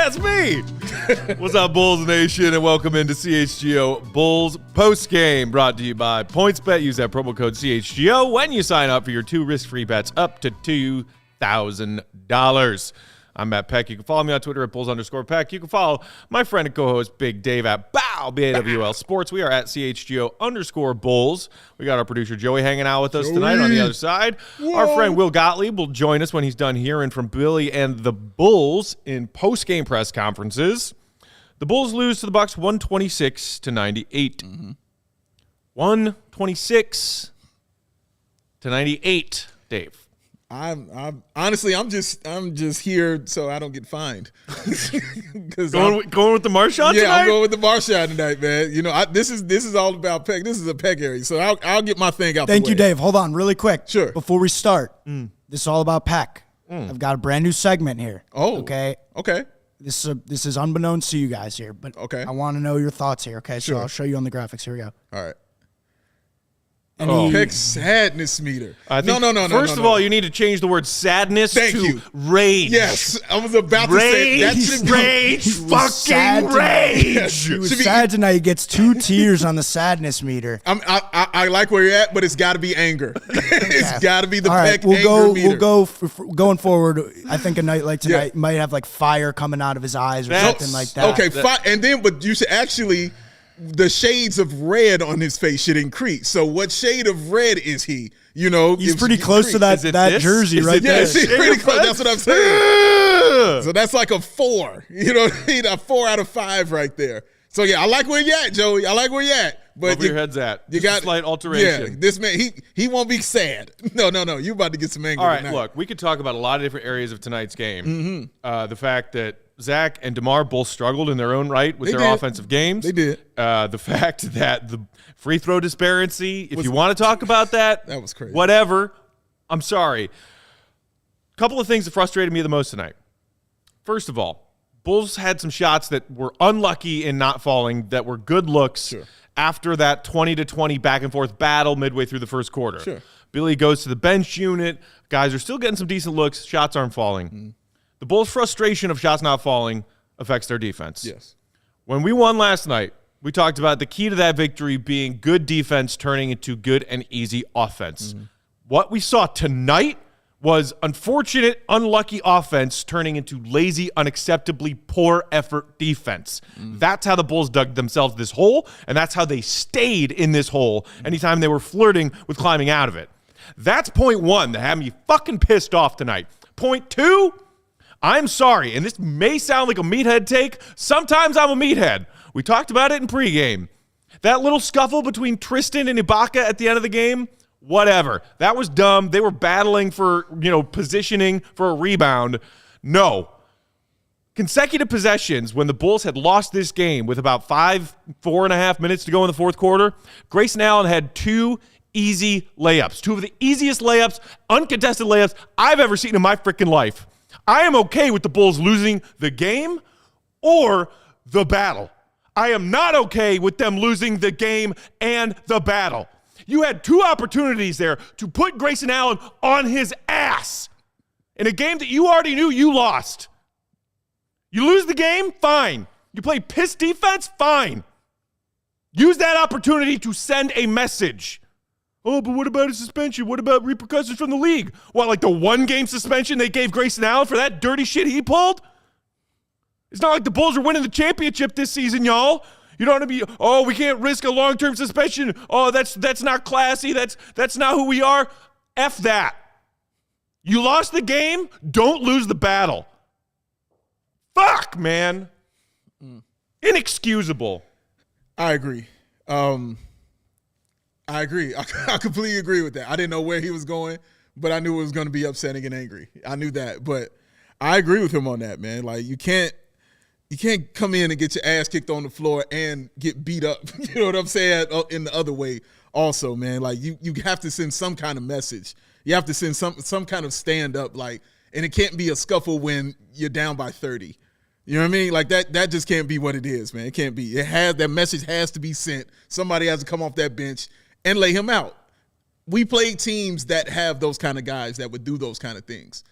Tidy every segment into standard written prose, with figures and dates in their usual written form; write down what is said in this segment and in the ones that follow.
That's me. What's up, Bulls Nation, and welcome into CHGO Bulls Postgame, brought to you by PointsBet. Use that promo code CHGO when you sign up for your 2 risk-free bets up to $2,000. I'm Matt Peck. You can follow me on Twitter at Bulls_Peck. You can follow my friend and co-host Big Dave at BAWL Sports. We are at CHGO_Bulls. We got our producer Joey hanging out with us tonight on the other side. Whoa. Our friend Will Gottlieb will join us when he's done hearing from Billy and the Bulls in post-game press conferences. The Bulls lose to the Bucks 126-98. 126-98, Dave. I'm honestly, I'm just here so I don't get fined. going with the Marshawn tonight? Yeah, I'm going with the Marshawn tonight, man. You know, this is all about Peck. This is a Peck area, so I'll get my thing out. Thank you, Dave. Hold on, really quick. Sure. Before we start, this is all about Peck. I've got a brand new segment here. Oh, okay. This is unbeknownst to you guys here, but okay. I want to know your thoughts here. Okay, sure. So I'll show you on the graphics. Here we go. All right. Peck sadness meter. No. First of all, you need to change the word sadness to rage. Yes, I was about to say that. Fucking rage. He was sad tonight. He gets 2 tiers on the sadness meter. I like where you're at, but it's got to be anger. It's got to be the Peck anger meter. We'll go going forward. I think a night like tonight might have like fire coming out of his eyes or something like that. Okay, but you should actually. The shades of red on his face should increase. So what shade of red is he? You know, he's pretty close to that jersey right there. Yes, he's pretty close. That's what I'm saying. So that's like a 4. You know, a 4 out of 5 right there. So yeah, I like where you're at, Joey. I like where you're at. But where your head's at. You got a slight alteration. Yeah, this man, he won't be sad. No. You about to get some anger. All right, tonight. Look, we could talk about a lot of different areas of tonight's game. The fact that Zach and DeMar both struggled in their own right with their offensive games. They did. The fact that the free throw disparity, if you want to talk about that, that was crazy. Whatever. I'm sorry. A couple of things that frustrated me the most tonight. First of all, Bulls had some shots that were unlucky in not falling that were good looks after that 20-20 back and forth battle midway through the first quarter. Sure. Billy goes to the bench unit. Guys are still getting some decent looks. Shots aren't falling. The Bulls' frustration of shots not falling affects their defense. Yes. When we won last night, we talked about the key to that victory being good defense turning into good and easy offense. What we saw tonight was unfortunate, unlucky offense turning into lazy, unacceptably poor effort defense. That's how the Bulls dug themselves this hole, and that's how they stayed in this hole anytime they were flirting with climbing out of it. That's point 1 that had me fucking pissed off tonight. Point 2, I'm sorry, and this may sound like a meathead take. Sometimes I'm a meathead. We talked about it in pregame. That little scuffle between Tristan and Ibaka at the end of the game, whatever. That was dumb. They were battling for, positioning for a rebound. No. Consecutive possessions when the Bulls had lost this game with about 4.5 minutes to go in the fourth quarter, Grayson Allen had 2 easy layups. 2 of the easiest layups, uncontested layups I've ever seen in my freaking life. I am okay with the Bulls losing the game or the battle. I am not okay with them losing the game and the battle. You had 2 opportunities there to put Grayson Allen on his ass in a game that you already knew you lost. You lose the game? Fine. You play piss defense? Fine. Use that opportunity to send a message. Oh, but what about a suspension? What about repercussions from the league? What, like the 1-game suspension they gave Grayson Allen for that dirty shit he pulled? It's not like the Bulls are winning the championship this season, y'all. You don't want to be, we can't risk a long-term suspension. Oh, that's not classy. That's not who we are. F that. You lost the game. Don't lose the battle. Fuck, man. Inexcusable. I agree. I completely agree with that. I didn't know where he was going, but I knew it was going to be upsetting and angry. I knew that, but I agree with him on that, man. Like, you can't come in and get your ass kicked on the floor and get beat up. You know what I'm saying? In the other way also, man. Like, you have to send some kind of message. You have to send some kind of stand up, like, and it can't be a scuffle when you're down by 30. You know what I mean? Like, that just can't be what it is, man. It can't be. That message has to be sent. Somebody has to come off that bench and lay him out. We played teams that have those kind of guys that would do those kind of things.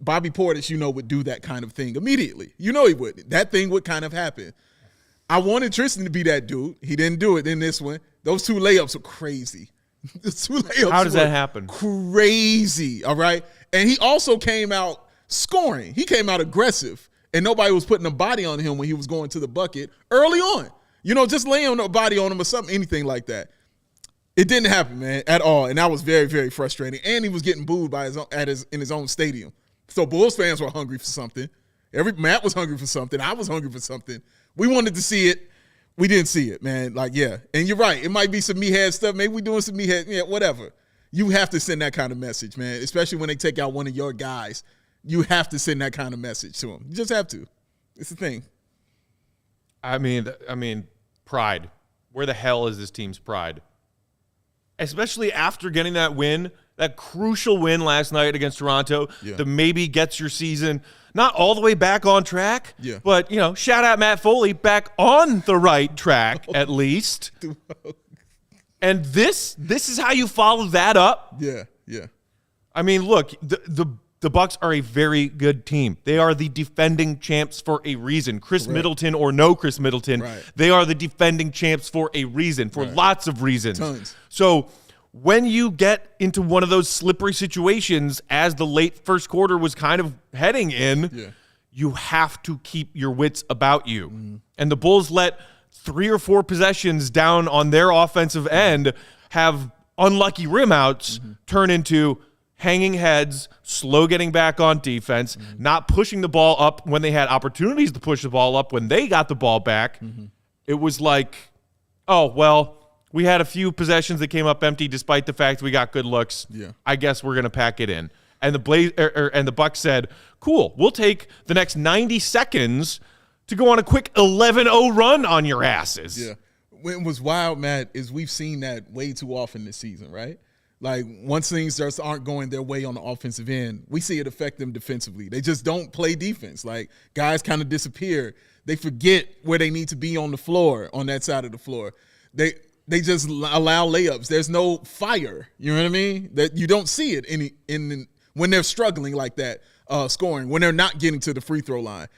Bobby Portis, would do that kind of thing immediately. He would. That thing would kind of happen. I wanted Tristan to be that dude. He didn't do it in this one. Those 2 layups were crazy. How does that happen? Crazy, all right? And he also came out scoring. He came out aggressive, and nobody was putting a body on him when he was going to the bucket early on. Just laying a body on him or something, anything like that. It didn't happen, man, at all, and that was very, very frustrating. And he was getting booed by in his own stadium. So Bulls fans were hungry for something. Matt was hungry for something. I was hungry for something. We wanted to see it. We didn't see it, man. Yeah. And you're right. It might be some meathead stuff. Maybe we're doing some meathead, whatever. You have to send that kind of message, man, especially when they take out one of your guys. You have to send that kind of message to them. You just have to. It's the thing. I mean, pride. Where the hell is this team's pride? Especially after getting that win, that crucial win last night against Toronto, that maybe gets your season not all the way back on track, but, shout out Matt Foley, back on the right track at least. And this is how you follow that up? Yeah. I mean, look, the Bucks are a very good team. They are the defending champs for a reason. Chris Middleton or no Chris Middleton, they are the defending champs for a reason, for lots of reasons. Tons. So when you get into one of those slippery situations, as the late first quarter was kind of heading in, you have to keep your wits about you. And the Bulls let 3 or 4 possessions down on their offensive end have unlucky rim outs turn into hanging heads, slow getting back on defense, not pushing the ball up when they had opportunities to push the ball up when they got the ball back. It was like, oh, well, we had a few possessions that came up empty despite the fact we got good looks. I guess we're going to pack it in. And the Bucks said, cool, we'll take the next 90 seconds to go on a quick 11-0 run on your asses. Yeah. What was wild, Matt, is we've seen that way too often this season, right? Like, once things just aren't going their way on the offensive end, we see it affect them defensively. They just don't play defense. Like, guys kind of disappear. They forget where they need to be on the floor, on that side of the floor. They just allow layups. There's no fire. You know what I mean? That you don't see it when they're struggling like that, scoring, when they're not getting to the free throw line.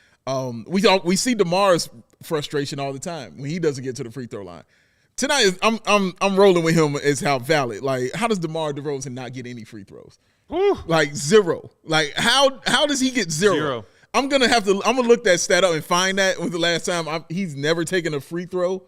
We see DeMar's frustration all the time when he doesn't get to the free throw line. Tonight, I'm rolling with him as how valid. Like, how does DeMar DeRozan not get any free throws? Ooh. Like, 0. Like, how does he get 0? I'm gonna look that stat up and find that. Was the last time he's never taken a free throw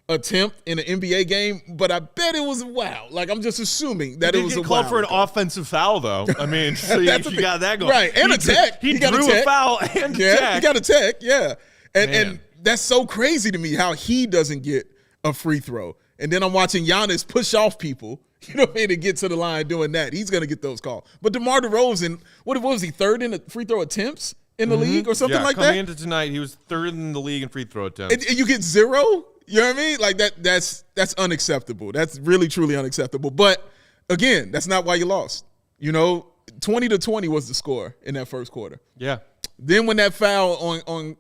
attempt in an NBA game, but I bet it was a wow. Like, I'm just assuming that it was a called wow. for an offensive foul, though. I mean, so you got that going. Right, and a tech. He drew a foul and a tech. He got a tech, yeah. And that's so crazy to me how he doesn't get a free throw. And then I'm watching Giannis push off people, you know what I mean, to get to the line doing that. He's going to get those calls. But DeMar DeRozan, what was he, third in the free throw attempts in the league or something like that? Coming into tonight, he was third in the league in free throw attempts. And you get 0? You know what I mean? Like, that's unacceptable. That's really, truly unacceptable. But, again, that's not why you lost. 20-20 was the score in that first quarter. Yeah. Then when that foul on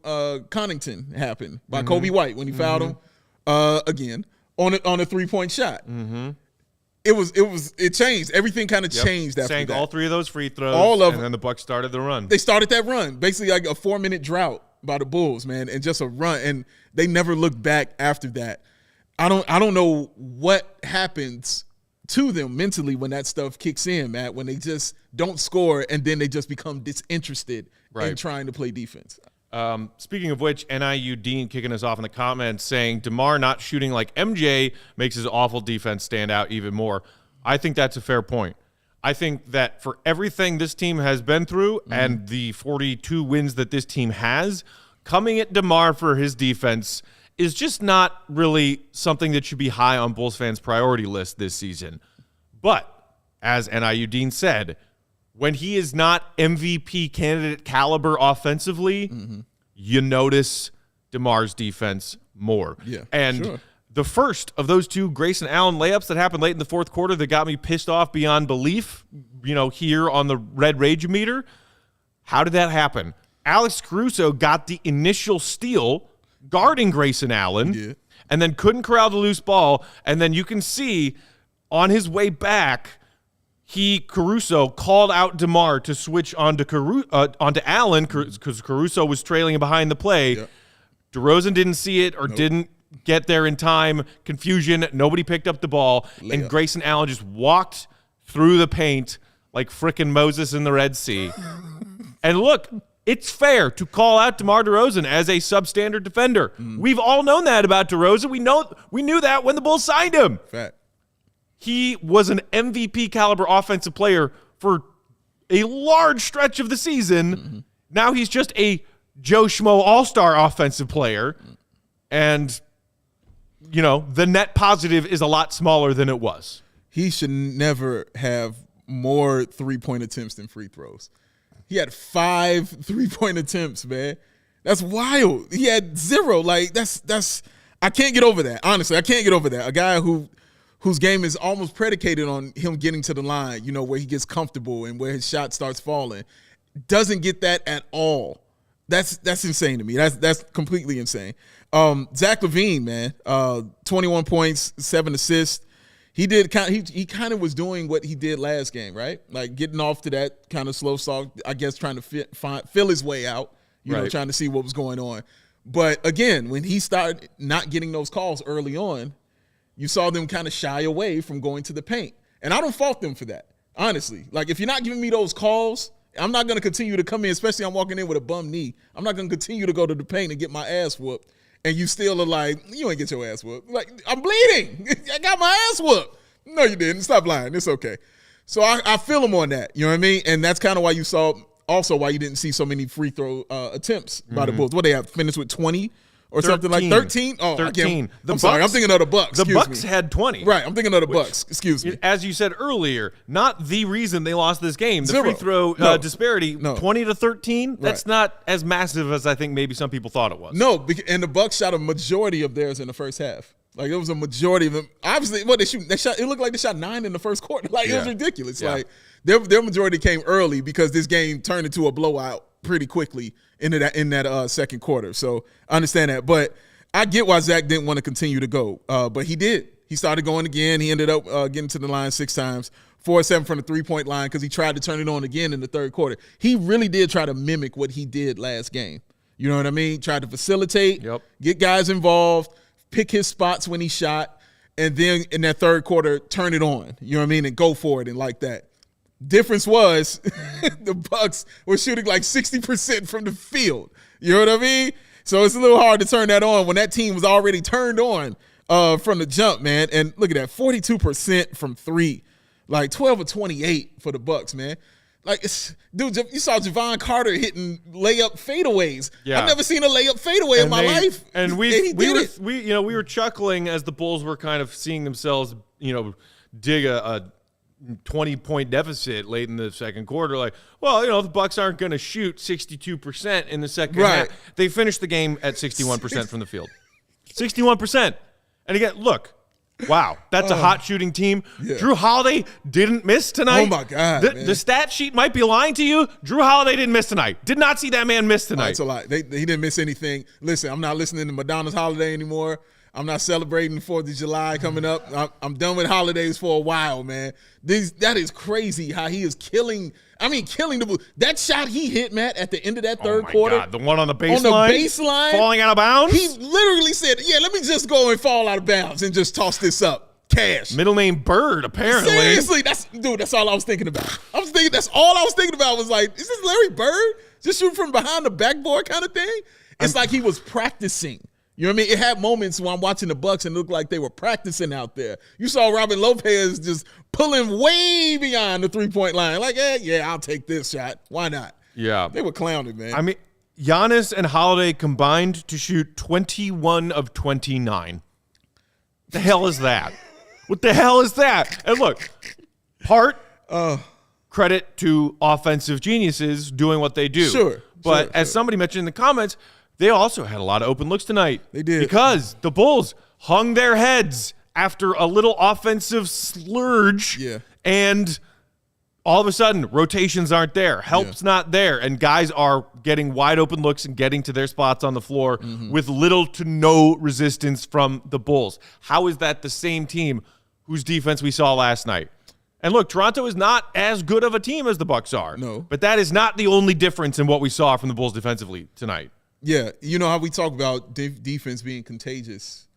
Connaughton happened by Kobe White, when he fouled him again on a 3-point shot, it changed. Everything kind of changed after sank that. all 3 of those free throws, all of them. And then the Bucks started the run. They started that run, basically like a 4-minute drought by the Bulls, man, and just a run, and they never looked back after that. I don't know what happens to them mentally when that stuff kicks in, Matt, when they just don't score and then they just become disinterested in trying to play defense. Speaking of which, NIU Dean kicking us off in the comments saying DeMar not shooting like MJ makes his awful defense stand out even more. I think that's a fair point. I think that for everything this team has been through and the 42 wins that this team has, coming at DeMar for his defense is just not really something that should be high on Bulls fans' priority list this season. But, as NIU Dean said, when he is not MVP candidate caliber offensively, you notice DeMar's defense more. Yeah, and the first of those 2 Grayson Allen layups that happened late in the fourth quarter that got me pissed off beyond belief, here on the Red Rage meter, how did that happen? Alex Caruso got the initial steal guarding Grayson Allen and then couldn't corral the loose ball, and then you can see on his way back, Caruso called out DeMar to switch onto Allen because Caruso was trailing behind the play. Yep. DeRozan didn't see it or didn't get there in time. Confusion. Nobody picked up the ball. And Grayson Allen just walked through the paint like frickin' Moses in the Red Sea. And look, it's fair to call out DeMar DeRozan as a substandard defender. We've all known that about DeRozan. We knew that when the Bulls signed him. Fact. He was an MVP caliber offensive player for a large stretch of the season. Now he's just a Joe Schmo all-star offensive player. And, the net positive is a lot smaller than it was. He should never have more three-point attempts than free throws. He had 5 three-point attempts, man. That's wild. He had 0. Like, that's I can't get over that. Honestly, I can't get over that. A guy whose game is almost predicated on him getting to the line, where he gets comfortable and where his shot starts falling, doesn't get that at all. That's insane to me. That's completely insane. Zach Levine, man, 21 points, 7 assists. He kind of was doing what he did last game, right? Like getting off to that kind of slow start, I guess, trying to feel his way out, trying to see what was going on. But again, when he started not getting those calls early on, you saw them kind of shy away from going to the paint. And I don't fault them for that, honestly. Like, if you're not giving me those calls, I'm not going to continue to come in, especially I'm walking in with a bum knee. I'm not going to continue to go to the paint and get my ass whooped. And you still are like, you ain't get your ass whooped. Like, I'm bleeding. I got my ass whooped. No, you didn't. Stop lying. It's okay. So I feel him on that. You know what I mean? And that's kind of why you saw, also why you didn't see so many free throw attempts by the Bulls. What, they have finished with 20? Or 13. Something like 13? Oh, 13. I'm sorry. I'm thinking of the Bucks. The Bucks had 20. Right. I'm thinking of the Bucks. Excuse me. As you said earlier, not the reason they lost this game. The 0. free throw disparity, 20 to 13, that's Right. not as massive as I think maybe some people thought it was. No, and the Bucks shot a majority of theirs in the first half. Like, it was a majority of them. Obviously, they shot. It looked like they shot 9 in the first quarter. Like, it was ridiculous. Yeah. Like, their majority came early because this game turned into a blowout pretty quickly in that second quarter. So I understand that, but I get why Zach didn't want to continue to go, but he did. He started going again. He ended up getting to the line 6 times, 4-7 from the three-point line because he tried to turn it on again in the third quarter. He really did try to mimic what he did last game. You know what I mean? Tried to facilitate, get guys involved, pick his spots when he shot, and then in that third quarter, turn it on. You know what I mean? And go for it and like that. Difference was the Bucks were shooting like 60% from the field. You know what I mean? So it's a little hard to turn that on when that team was already turned on from the jump, man. And look at that, 42% from 3, like 12 of 28 for the Bucks, man. Like, dude, you saw Javon Carter hitting layup fadeaways. Yeah. I've never seen a layup fadeaway in my life. And we were chuckling as the Bulls were kind of seeing themselves, dig a 20-point deficit late in the second quarter. Like, well, the Bucks aren't going to shoot 62% in the second half. They finished the game at 61% from the field. 61%. And again, look, wow, that's a hot shooting team. Yeah. Drew Holiday didn't miss tonight. Oh, my God, the stat sheet might be lying to you. Drew Holiday didn't miss tonight. Did not see that man miss tonight. That's a lie. He didn't miss anything. Listen, I'm not listening to Madonna's Holiday anymore. I'm not celebrating the 4th of July coming up. I'm done with holidays for a while, man. That is crazy how he is killing the Bulls. That shot he hit, Matt, at the end of that third quarter. God, the one on the baseline? Falling out of bounds? He literally said, let me just go and fall out of bounds and just toss this up. Cash. Middle name Bird, apparently. Seriously, that's all I was thinking about. That's all I was thinking about was like, is this Larry Bird? Just shooting from behind the backboard kind of thing? It's like he was practicing. You know what I mean? It had moments when I'm watching the Bucks and it looked like they were practicing out there. You saw Robin Lopez just pulling way beyond the three-point line. Like, I'll take this shot. Why not? Yeah. They were clowning, man. I mean, Giannis and Holiday combined to shoot 21 of 29. The hell is that? What the hell is that? And look, credit to offensive geniuses doing what they do. Sure. But as somebody mentioned in the comments, they also had a lot of open looks tonight. They did. Because the Bulls hung their heads after a little offensive splurge. Yeah. And all of a sudden, rotations aren't there. Help's not there. And guys are getting wide open looks and getting to their spots on the floor with little to no resistance from the Bulls. How is that the same team whose defense we saw last night? And look, Toronto is not as good of a team as the Bucks are. No. But that is not the only difference in what we saw from the Bulls defensively tonight. Yeah, you know how we talk about defense being contagious.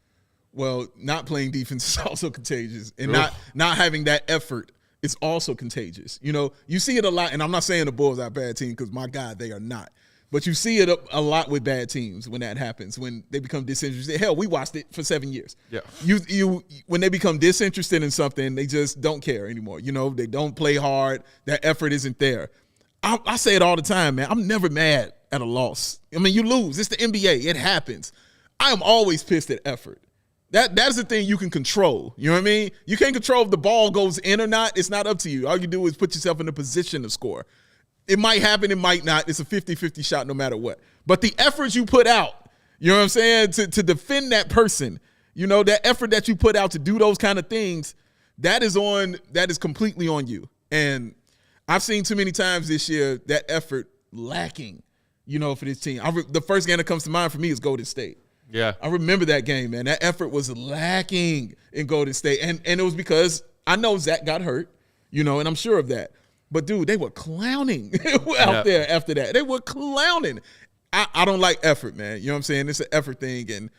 Well, not playing defense is also contagious, and not having that effort is also contagious. You know, you see it a lot, and I'm not saying the Bulls are a bad team because, my God, they are not. But you see it a lot with bad teams when that happens, when they become disinterested. Hell, we watched it for 7 years. Yeah. When they become disinterested in something, they just don't care anymore. You know, they don't play hard. That effort isn't there. I say it all the time, man. I'm never mad at a loss. I mean, you lose. It's the NBA. It happens. I am always pissed at effort. That's the thing you can control. You know what I mean? You can't control if the ball goes in or not. It's not up to you. All you do is put yourself in a position to score. It might happen, it might not. It's a 50-50 shot no matter what. But the effort you put out, you know what I'm saying, to defend that person, you know, that effort that you put out to do those kind of things, that is completely on you. And I've seen too many times this year that effort lacking, you know, for this team. The first game that comes to mind for me is Golden State. Yeah. I remember that game, man. That effort was lacking in Golden State. And it was because I know Zach got hurt, you know, and I'm sure of that. But, dude, they were clowning out there after that. They were clowning. I don't like effort, man. You know what I'm saying? It's an effort thing, and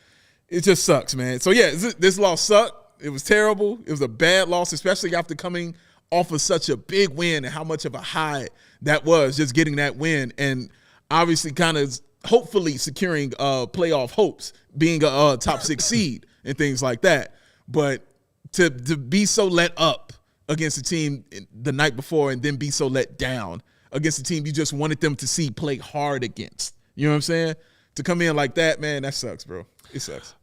it just sucks, man. So, yeah, this loss sucked. It was terrible. It was a bad loss, especially after coming off of such a big win and how much of a high that was, just getting that win. And obviously kind of hopefully securing playoff hopes, being a top 6 seed and things like that. But to be so let up against the team the night before and then be so let down against the team you just wanted them to see play hard against. You know what I'm saying? To come in like that, man, that sucks, bro. It sucks.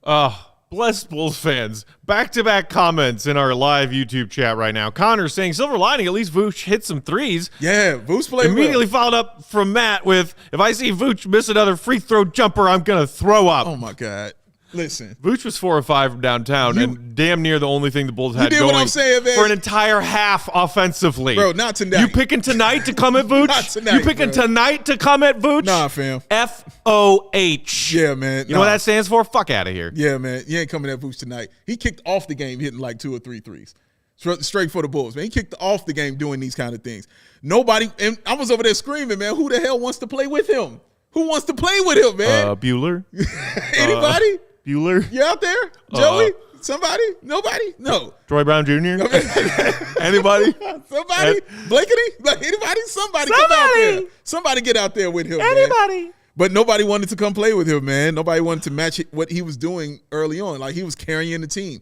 Bless Bulls fans. Back-to-back comments in our live YouTube chat right now. Connor saying, silver lining, at least Vooch hit some threes. Yeah, Vooch played Immediately well. Followed up from Matt with, if I see Vooch miss another free throw jumper, I'm going to throw up. Oh, my God. Listen. Vooch was 4 or 5 from downtown, and damn near the only thing the Bulls had going what I'm saying, man. for an entire half offensively. Bro, not tonight. You picking tonight to come at Vooch? Not tonight, You picking tonight to come at Vooch? Nah, fam. FOH. Yeah, man. You know what that stands for? Fuck out of here. Yeah, man. You ain't coming at Vooch tonight. He kicked off the game hitting like 2 or 3 threes. Straight for the Bulls, man. He kicked off the game doing these kind of things. Nobody, and I was over there screaming, man, who the hell wants to play with him? Who wants to play with him, man? Bueller. Anybody? Bueller. You out there? Joey? Somebody? Nobody? No. Troy Brown Jr.? Anybody? Somebody? Blankety? Anybody? Somebody come out there. Somebody get out there with him, Anybody? Man. But nobody wanted to come play with him, man. Nobody wanted to match what he was doing early on. Like, he was carrying the team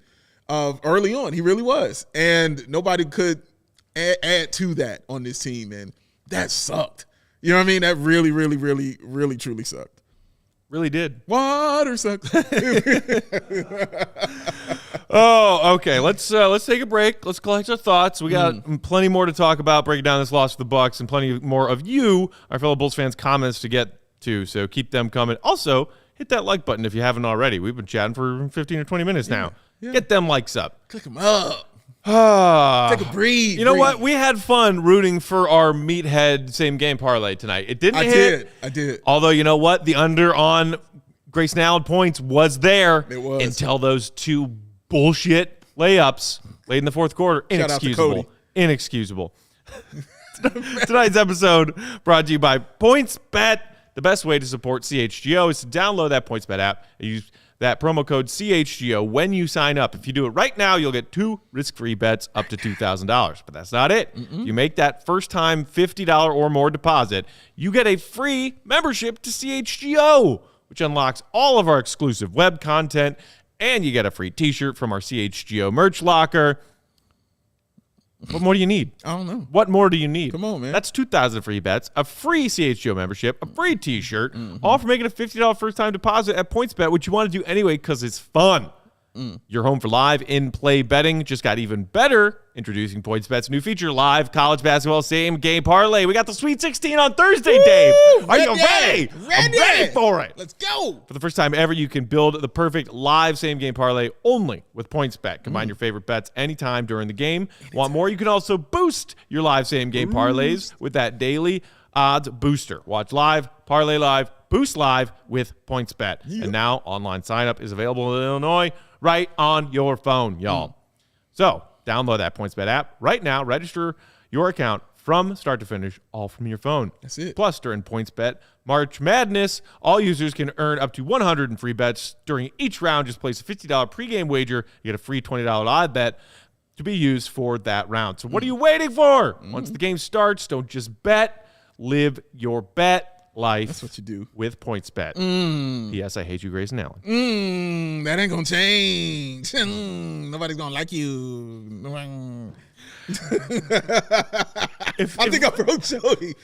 early on. He really was. And nobody could add to that on this team, and that sucked. You know what I mean? That really, really, really, really, truly sucked. Really did. Water sucks. Oh, okay. Let's take a break. Let's collect our thoughts. We got plenty more to talk about, breaking down this loss for the Bucks, and plenty more of you, our fellow Bulls fans, comments to get to. So keep them coming. Also, hit that like button if you haven't already. We've been chatting for 15 or 20 minutes now. Yeah. Get them likes up. Click them up. Take a breathe. You know what? We had fun rooting for our meathead same game parlay tonight. It didn't hit. I did. Although, you know what? The under on Grayson Allen points was there. It was. Until those 2 bullshit layups late in the fourth quarter. Inexcusable. Inexcusable. Tonight's episode brought to you by PointsBet. The best way to support CHGO is to download that PointsBet app and use that promo code CHGO when you sign up. If you do it right now, you'll get 2 risk-free bets up to $2,000. But that's not it. You make that first-time $50 or more deposit, you get a free membership to CHGO, which unlocks all of our exclusive web content, and you get a free T-shirt from our CHGO merch locker. What more do you need? I don't know. What more do you need? Come on, man. That's 2,000 free bets, a free CHGO membership, a free T-shirt, all for making a $50 first-time deposit at PointsBet, which you want to do anyway because it's fun. You're home for live in-play betting. Just got even better. Introducing PointsBet's new feature, live college basketball same game parlay. We got the Sweet 16 on Thursday, Dave. Are you ready? I'm ready for it. Let's go. For the first time ever, you can build the perfect live same game parlay only with PointsBet. Combine your favorite bets anytime during the game. Want more? You can also boost your live same game parlays with that daily odds booster. Watch live, parlay live, boost live with PointsBet. And now online sign up is available in Illinois right on your phone, y'all. So Download that PointsBet app right now. Register your account from start to finish, all from your phone. That's it. Plus, during PointsBet March Madness, all users can earn up to $100 in free bets during each round. Just place a $50 pregame wager. You get a free $20 odd bet to be used for that round. So what are you waiting for? Once the game starts, don't just bet. Live your bet life. That's what you do with PointsBet. Yes, I hate you, Grayson Allen. That ain't gonna change. Nobody's gonna like you. I think I broke Joey.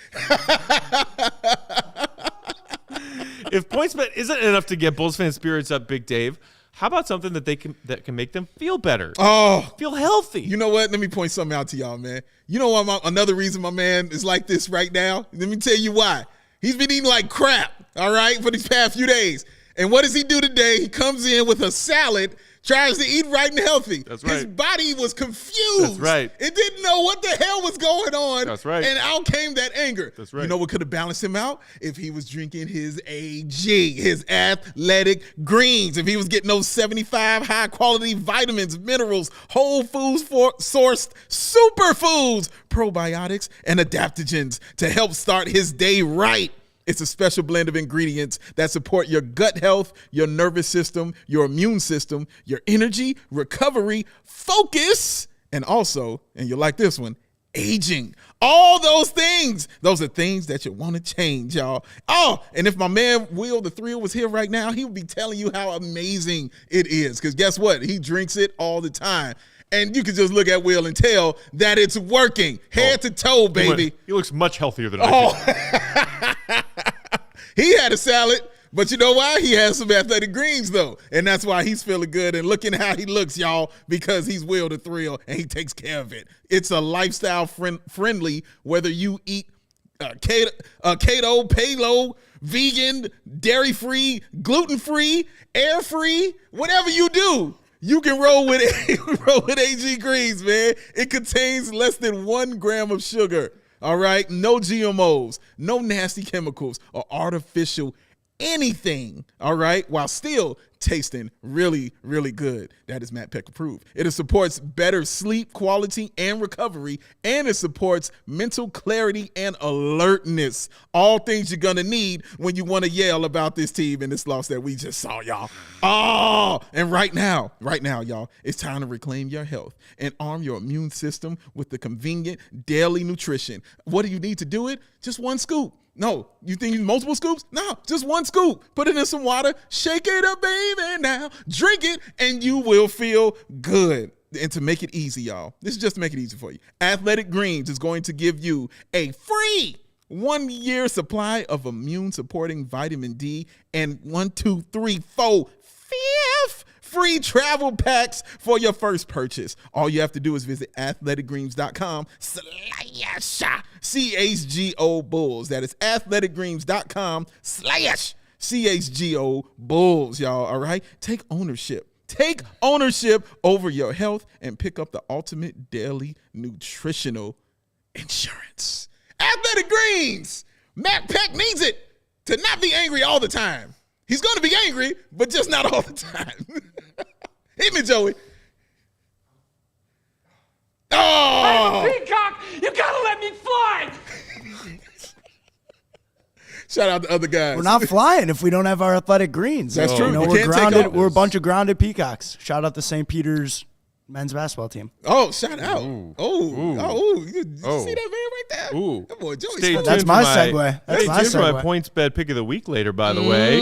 If PointsBet isn't enough to get Bulls fan spirits up, Big Dave, how about something that can make them feel better? Oh, feel healthy. You know what? Let me point something out to y'all, man. You know what? Another reason my man is like this right now. Let me tell you why. He's been eating like crap, all right, for these past few days. And what does he do today? He comes in with a salad, tries to eat right and healthy. That's right. His body was confused. That's right. It didn't know what the hell was going on. That's right. And out came that anger. That's right. You know what could have balanced him out? If he was drinking his AG, his athletic greens. If he was getting those 75 high-quality vitamins, minerals, whole foods sourced superfoods, probiotics, and adaptogens to help start his day right. It's a special blend of ingredients that support your gut health, your nervous system, your immune system, your energy, recovery, focus, and also, and you'll like this one, aging. All those things. Those are things that you want to change, y'all. Oh, and if my man Will the Thrill was here right now, he would be telling you how amazing it is. Because guess what? He drinks it all the time. And you can just look at Will and tell that it's working. Head to toe, baby. He looks much healthier than I do. He had a salad, but you know why? He has some athletic greens, though. And that's why he's feeling good. And looking how he looks, y'all, because he's Will the Thrill, and he takes care of it. It's a lifestyle friendly, whether you eat keto, paleo, vegan, dairy-free, gluten-free, air-free, whatever you do. You can roll with AG Greens, man. It contains less than 1 gram of sugar. All right? No GMOs, no nasty chemicals or artificial anything, all right, while still tasting really, really good. That is Matt Peck approved. It supports better sleep quality and recovery, and it supports mental clarity and alertness. All things you're going to need when you want to yell about this team and this loss that we just saw, y'all. Oh, and right now, y'all, it's time to reclaim your health and arm your immune system with the convenient daily nutrition. What do you need to do it? Just 1 scoop. No, you think you need multiple scoops? No, just 1 scoop. Put it in some water, shake it up, baby, now. Drink it, and you will feel good. And to make it easy, y'all, this is just to make it easy for you. Athletic Greens is going to give you a free 1-year supply of immune-supporting vitamin D and 5th free travel packs for your first purchase. All you have to do is visit athleticgreens.com/CHGO Bulls. That is athleticgreens.com/CHGO Bulls, y'all, all right? Take ownership. Take ownership over your health and pick up the ultimate daily nutritional insurance. Athletic Greens. Matt Peck needs it to not be angry all the time. He's going to be angry, but just not all the time. Hit me, Joey. Oh! I'm a peacock! You gotta let me fly! Shout out to other guys. We're not flying if we don't have our athletic greens. That's true. You know, You we're can't take grounded. off. We're a bunch of grounded peacocks. Shout out to St. Peter's men's basketball team. Oh, shout out. Ooh. You see that man right there? Ooh. That boy Joey. Stay smooth. That's tuned my for segue. That's stay my tuned for my segue. PointsBet pick of the week later, by the way.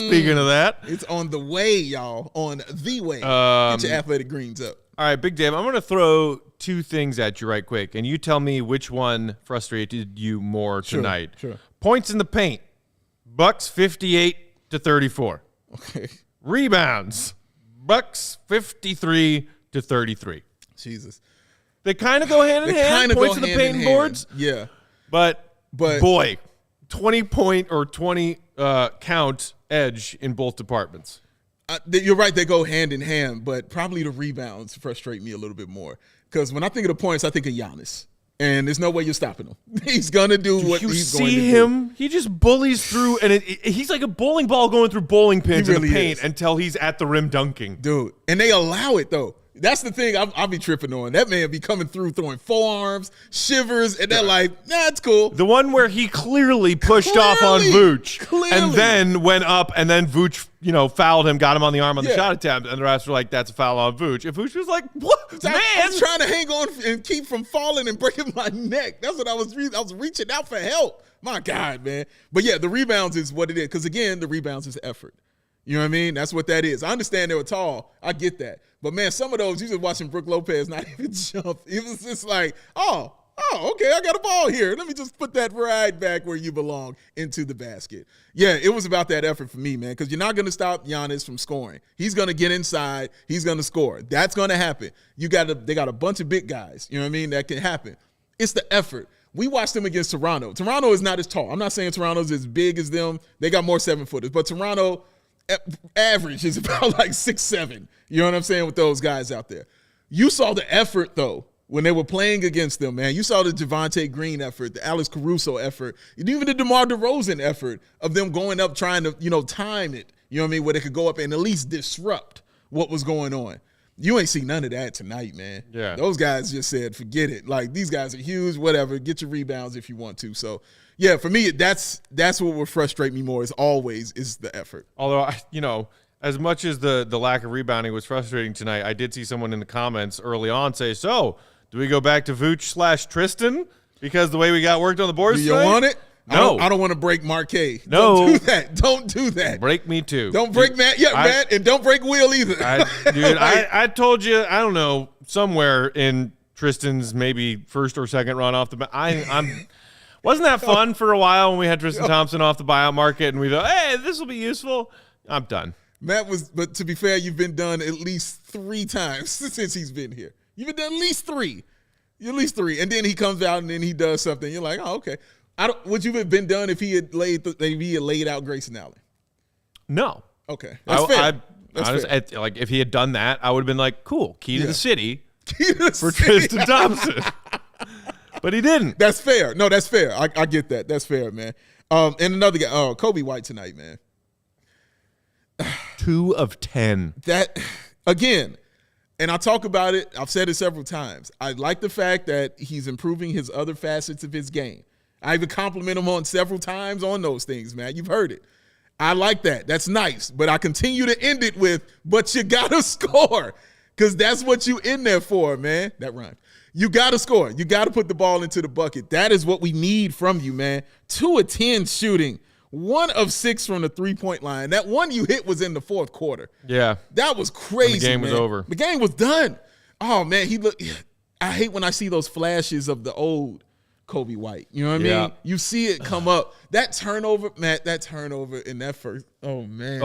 Speaking of that. It's on the way, y'all. On the way. Get your athletic greens up. All right, Big Dave, I'm going to throw 2 things at you right quick, and you tell me which one frustrated you more tonight. Sure. Points in the paint, Bucks 58-34. Okay. Rebounds, Bucks 53-33. Jesus. They kind of go hand in hand, points in the paint and boards. Yeah. But But- boy, 20-point or 20 count edge in both departments. You're right. They go hand in hand, but probably the rebounds frustrate me a little bit more. Because when I think of the points, I think of Giannis. And there's no way you're stopping him. He's going to do what he's going to do. You see him? He just bullies through, and he's like a bowling ball going through bowling pins He in really the paint is. until he's at the rim dunking. Dude. And they allow it, though. That's the thing I'll be tripping on. That man be coming through throwing forearms, shivers, and they're like, nah, it's cool. The one where he clearly pushed off on Vooch and then went up, and then Vooch, fouled him, got him on the arm on the shot attempt, and the refs were like, that's a foul on Vooch. And Vooch was like, what, man? I was trying to hang on and keep from falling and breaking my neck. That's what I was reaching out for help. My God, man. But yeah, the rebounds is what it is. Because again, the rebounds is effort. You know what I mean? That's what that is. I understand they were tall. I get that. But, man, some of those, you just watching Brook Lopez not even jump. It was just like, oh, okay, I got a ball here. Let me just put that right back where you belong into the basket. Yeah, it was about that effort for me, man, because you're not going to stop Giannis from scoring. He's going to get inside. He's going to score. That's going to happen. They got a bunch of big guys, you know what I mean, that can happen. It's the effort. We watched them against Toronto. Toronto is not as tall. I'm not saying Toronto's as big as them. They got more 7-footers. But Toronto – average is about like 6'7". You know what I'm saying, with those guys out there. You saw the effort, though, when they were playing against them, man. You saw the Javonte Green effort, the Alex Caruso effort, and even the DeMar DeRozan effort of them going up trying to, time it, you know what I mean, where they could go up and at least disrupt what was going on. You ain't see none of that tonight, man. Yeah. Those guys just said, forget it. Like, these guys are huge, whatever. Get your rebounds if you want to. So, yeah, for me, that's what would frustrate me more, is the effort. Although, as much as the lack of rebounding was frustrating tonight, I did see someone in the comments early on say, so, do we go back to Vooch/Tristan? Because the way we got worked on the boards Do you tonight? want it? No. I don't want to break Marquet. No. Don't do that. Don't do that. Break me too. Don't break Matt. Yeah, Matt, and don't break Will either. I told you, I don't know, somewhere in Tristan's maybe first or second run off the bat. I'm wasn't that fun for a while when we had Tristan Thompson off the buyout market and we thought, hey, this will be useful? I'm done. But to be fair, you've been done at least 3 times since he's been here. You've been done at least 3. At least 3. And then he comes out and then he does something. You're like, oh, okay. Would you have been done if he had laid out Grayson Allen? No. Okay. That's fair. That's fair. Like, if he had done that, I would have been like, cool, key to the city for city. Tristan Thompson. But he didn't. That's fair. No, that's fair. I get that. That's fair, man. And another guy, Kobe White tonight, man. 2 of 10. That, again, and I talk about it, I've said it several times. I like the fact that he's improving his other facets of his game. I even compliment him on several times on those things, man. You've heard it. I like that. That's nice. But I continue to end it with, but you got to score, because that's what you in there for, man. That rhymed. You got to score. You got to put the ball into the bucket. That is what we need from you, man. 2 of 10 shooting. 1 of 6 from the three-point line. That one you hit was in the fourth quarter. Yeah. That was crazy, the game man. was over. The game was done. Oh, man, I hate when I see those flashes of the old Kobe White. You know what I mean? You see it come up. That turnover, Matt, in that first, oh, man.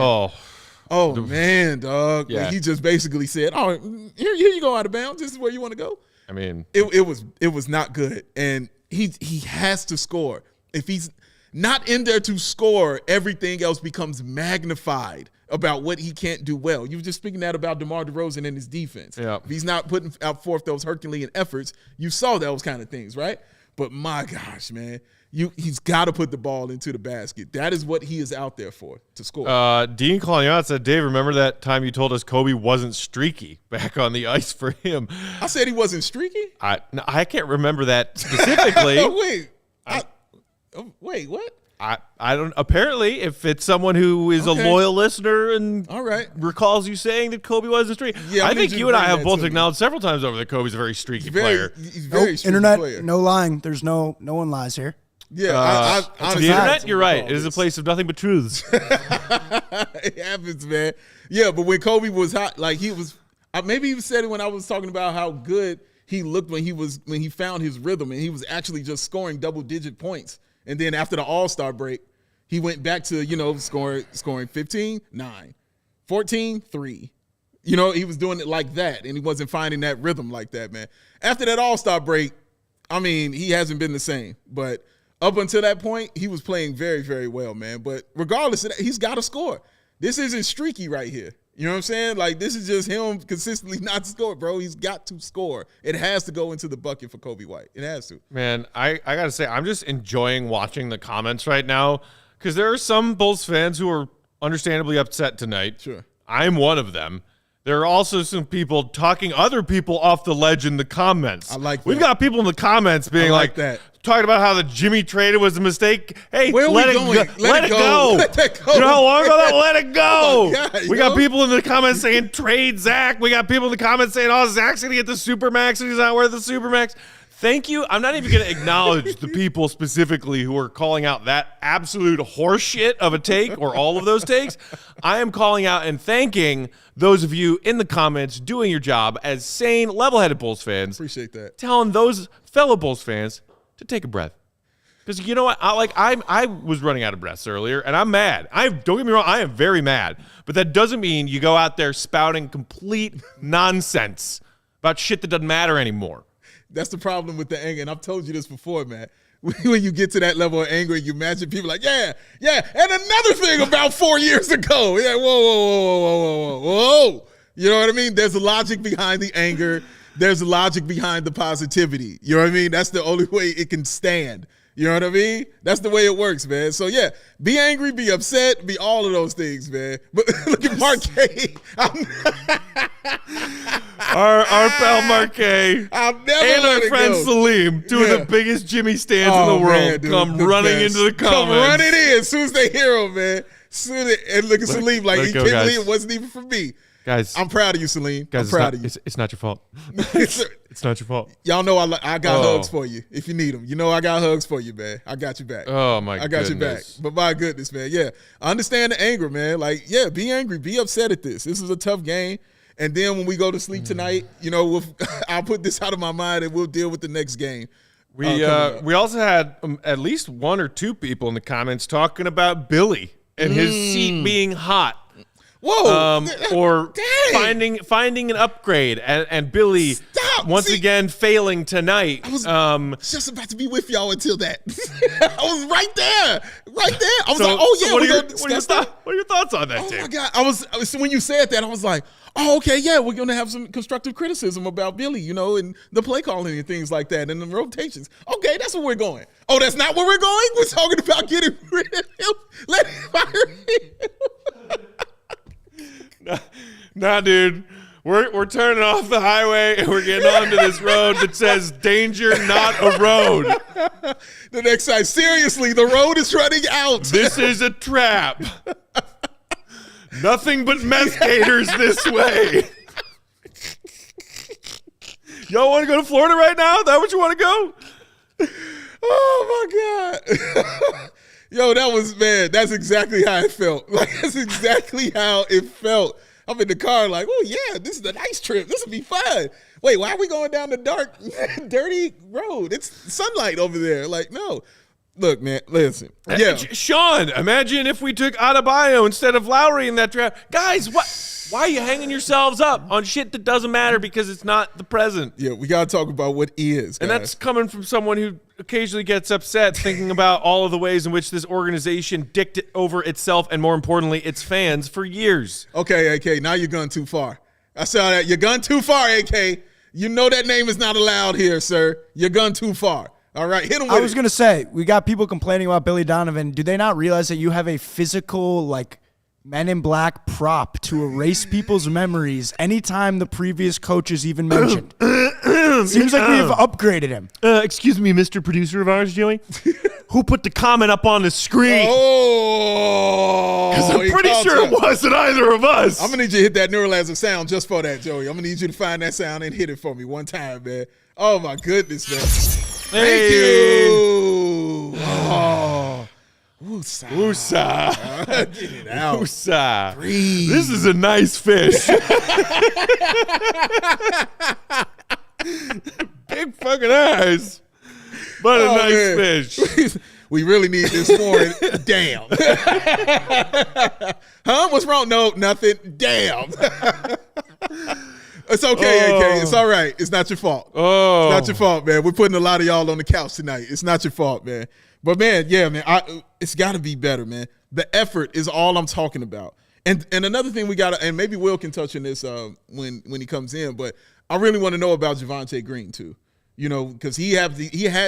Oh, man, dog. Yeah. Like, he just basically said, oh, here you go out of bounds. This is where you want to go. I mean, it was not good. And he has to score. If he's not in there to score, everything else becomes magnified about what he can't do well. You were just speaking that about DeMar DeRozan and his defense. Yeah. If he's not putting out forth those Herculean efforts, you saw those kind of things, right? But my gosh, man, he's got to put the ball into the basket. That is what he is out there for, to score. Dean Collignot said, Dave, remember that time you told us Kobe wasn't streaky back on the ice for him? I said he wasn't streaky? I can't remember that specifically. Wait, what? I don't. Apparently, if it's someone who is a loyal listener and all right, recalls you saying that Kobe wasn't streaky, I think you and I have both acknowledged several times over that Kobe's a very streaky player. He's very streaky internet, player. no lying. There's no one lies here. Yeah, the internet. You're right. It is a place of nothing but truths. It happens, man. Yeah, but when Kobe was hot, like he was, maybe he said it when I was talking about how good he looked when he found his rhythm and he was actually just scoring double-digit points. And then after the All-Star break, he went back to, scoring 15, 9, 14, 3. He was doing it like that, and he wasn't finding that rhythm like that, man. After that All-Star break, I mean, he hasn't been the same. But up until that point, he was playing very, very well, man. But regardless of that, he's got to score. This isn't streaky right here. You know what I'm saying? Like, this is just him consistently not score, bro. He's got to score. It has to go into the bucket for Kobe White. It has to. Man, I got to say, I'm just enjoying watching the comments right now because there are some Bulls fans who are understandably upset tonight. Sure. I'm one of them There are also some people talking other people off the ledge in the comments. I like that. We've got people in the comments being like that. talking about how the Jimmy traded was a mistake. Hey, Where are let we it going? go. Let it go. Let that go. You know how long ago that? Let it go. Oh my God, we got people in the comments saying trade Zach. We got people in the comments saying, oh, Zach's going to get the Supermax and he's not worth the Supermax. Thank you. I'm not even going to acknowledge the people specifically who are calling out that absolute horseshit of a take or all of those takes. I am calling out and thanking those of you in the comments doing your job as sane, level-headed Bulls fans. Appreciate that. Telling those fellow Bulls fans to take a breath. Because you know what? I was running out of breaths earlier, and I'm mad. Don't get me wrong, I am very mad. But that doesn't mean you go out there spouting complete nonsense about shit that doesn't matter anymore. That's the problem with the anger, and I've told you this before, man. When you get to that level of anger, you imagine people like, yeah, and another thing about 4 years ago. Yeah, whoa. You know what I mean? There's a logic behind the anger. There's a logic behind the positivity. You know what I mean? That's the only way it can stand. You know what I mean? That's the way it works, man. So, yeah, be angry, be upset, be all of those things, man. But look at Marquet. Our pal Marquet and our friend Salim, two of the biggest Jimmy stands in the world, come running into the comments. Come running in as soon as they hear him, man. And look at Salim like he can't believe it wasn't even for me. Guys, I'm proud of you, Salim. Guys, I'm proud of you. It's not your fault. It's not your fault. Y'all know I got hugs for you if you need them. You know I got hugs for you, man. I got you back. Oh, my goodness. I got you back. But my goodness, man. Yeah, I understand the anger, man. Like, yeah, be angry. Be upset at this. This is a tough game. And then when we go to sleep tonight, you know, I'll put this out of my mind and we'll deal with the next game. We also had at least one or two people in the comments talking about Billy and his seat being hot. Whoa! Or finding an upgrade and Billy once again failing tonight. I was just about to be with y'all until that. I was right there. I was like, oh yeah. What are your thoughts on that? Oh my God! When you said that, I was like, oh okay, yeah, we're gonna have some constructive criticism about Billy, you know, and the play calling and things like that, and the rotations. Okay, that's where we're going. Oh, that's not where we're going. We're talking about getting rid of him. Let him fire him. Nah, dude. We're turning off the highway and we're getting onto this road that says danger, not a road. The next time, seriously, the road is running out. This is a trap. Nothing but meth gators this way. Y'all want to go to Florida right now? Is that what you want to go? Oh my God. Yo, that's exactly how it felt. Like, that's exactly how it felt. I'm in the car like, oh, yeah, this is a nice trip. This will be fun. Wait, why are we going down the dark, dirty road? It's sunlight over there. Like, no. Look, man, listen. Yeah. Sean, imagine if we took Adebayo instead of Lowry in that draft. Guys, why are you hanging yourselves up on shit that doesn't matter because it's not the present? Yeah, we got to talk about what is, guys. And that's coming from someone who occasionally gets upset thinking about all of the ways in which this organization dicked it over itself and, more importantly, its fans for years. Okay, AK, now you're going too far. I saw that. You're gone too far, AK. You know that name is not allowed here, sir. You're gone too far. All right, hit him with it. I was going to say, we got people complaining about Billy Donovan. Do they not realize that you have a physical, like, Men in Black prop to erase people's memories anytime the previous coach is even mentioned? Seems like we've upgraded him. Excuse me, Mr. Producer of ours, Joey? Who put the comment up on the screen? Oh! Because I'm pretty sure it wasn't either of us. I'm going to need you to hit that neuralizer sound just for that, Joey. I'm going to need you to find that sound and hit it for me one time, man. Oh, my goodness, man. Thank you. Oh. Woosah. Woosah. Get it out. Woosah. Breathe. This is a nice fish. Big fucking eyes. But a nice fish. We really need this morning. Damn. Huh? What's wrong? No, nothing. Damn. It's okay, AK. It's all right. It's not your fault. It's not your fault, man. We're putting a lot of y'all on the couch tonight. It's not your fault, man. But, man, yeah, man, it's got to be better, man. The effort is all I'm talking about. And another thing we got to – and maybe Will can touch on this when he comes in, but I really want to know about Javonte Green too, you know, because he had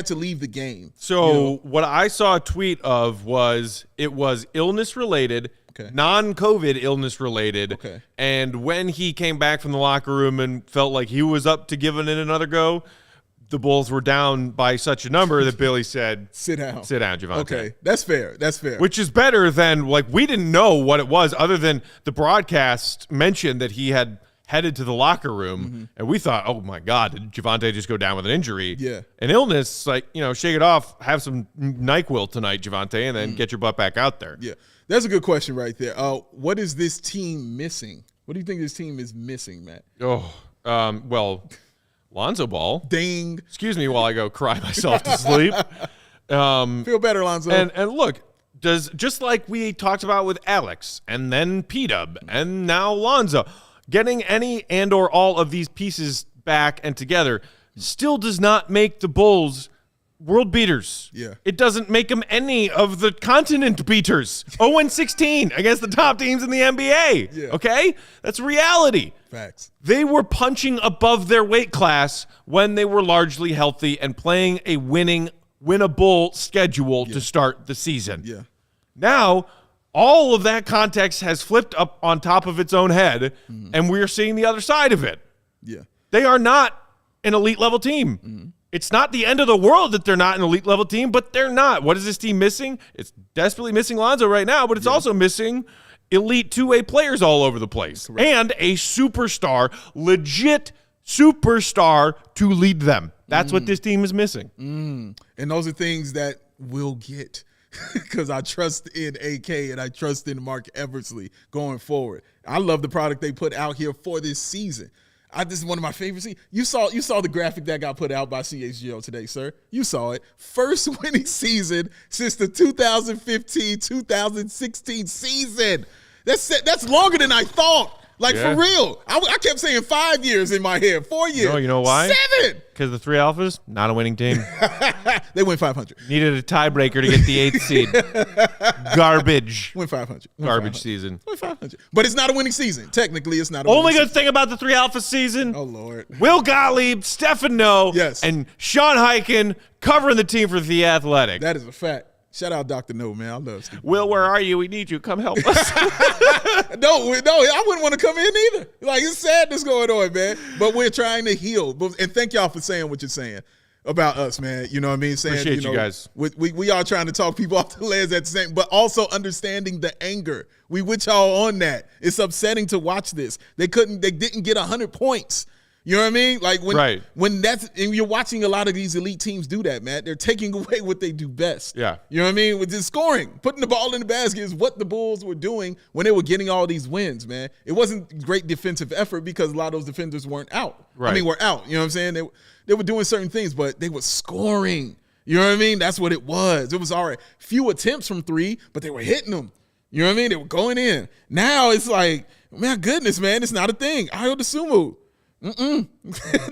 to leave the game. So what I saw a tweet of was it was illness-related non-COVID illness related. Okay. And when he came back from the locker room and felt like he was up to giving it another go, the Bulls were down by such a number that Billy said, Sit down, Javonte. Okay, that's fair. Which is better than, like, we didn't know what it was other than the broadcast mentioned that he had headed to the locker room, and we thought, oh, my God, did Javonte just go down with an injury? Yeah. An illness, like, shake it off, have some NyQuil tonight, Javonte, and then get your butt back out there. Yeah, that's a good question right there. What is this team missing? What do you think this team is missing, Matt? Well, Lonzo Ball. Ding. Excuse me while I go cry myself to sleep. Feel better, Lonzo. And look, just like we talked about with Alex and then P-Dub and now Lonzo, getting any and or all of these pieces back and together still does not make the Bulls world beaters. Yeah. It doesn't make them any of the continent beaters. 0-16 against the top teams in the NBA. Yeah. Okay? That's reality. Facts. They were punching above their weight class when they were largely healthy and playing a winnable schedule to start the season. Yeah. Now, all of that context has flipped up on top of its own head, and we're seeing the other side of it. Yeah. They are not an elite level team. It's not the end of the world that they're not an elite level team, but they're not. What is this team missing? It's desperately missing Lonzo right now, but it's also missing elite two-way players all over the place. Correct. And a superstar, legit superstar to lead them. That's what this team is missing. And those are things that we'll get because I trust in AK and I trust in Mark Eversley going forward. I love the product they put out here for this season. This is one of my favorites. You saw the graphic that got put out by CHGO today, sir. You saw it. First winning season since the 2015-2016 season. That's longer than I thought. Like, for real. I kept saying 5 years in my head. 4 years. You know why? 7. Because the three alphas, not a winning team. They win 500. Needed a tiebreaker to get the 8th seed. Garbage. Win 500. Garbage season. Win 500. But it's not a winning season. Technically, it's not a winning Only season. good thing about the three alpha season. Oh, Lord. Will Gottlieb, Stefan No, Yes. and Sean Hyken covering the team for The Athletic. That is a fact. Shout out Dr. No, man. I love Steve. Will, where are you? We need you. Come help us. No, I wouldn't want to come in either. Like, it's sadness going on, man. But we're trying to heal. And thank y'all for saying what you're saying about us, man. You know what I mean? Saying, Appreciate you guys. We are trying to talk people off the ledge at the same, but also understanding the anger. We with y'all on that. It's upsetting to watch this. They didn't get 100 points. You know what I mean? Like when and you're watching a lot of these elite teams do that, man. They're taking away what they do best. Yeah. You know what I mean? With the scoring, putting the ball in the basket is what the Bulls were doing when they were getting all these wins, man. It wasn't great defensive effort because a lot of those defenders weren't out. Right. I mean, were out. You know what I'm saying? They were doing certain things, but they were scoring. You know what I mean? That's what it was. It was all right. Few attempts from three, but they were hitting them. You know what I mean? They were going in. Now it's like, man, goodness, man, it's not a thing. Ayo Dosunmu.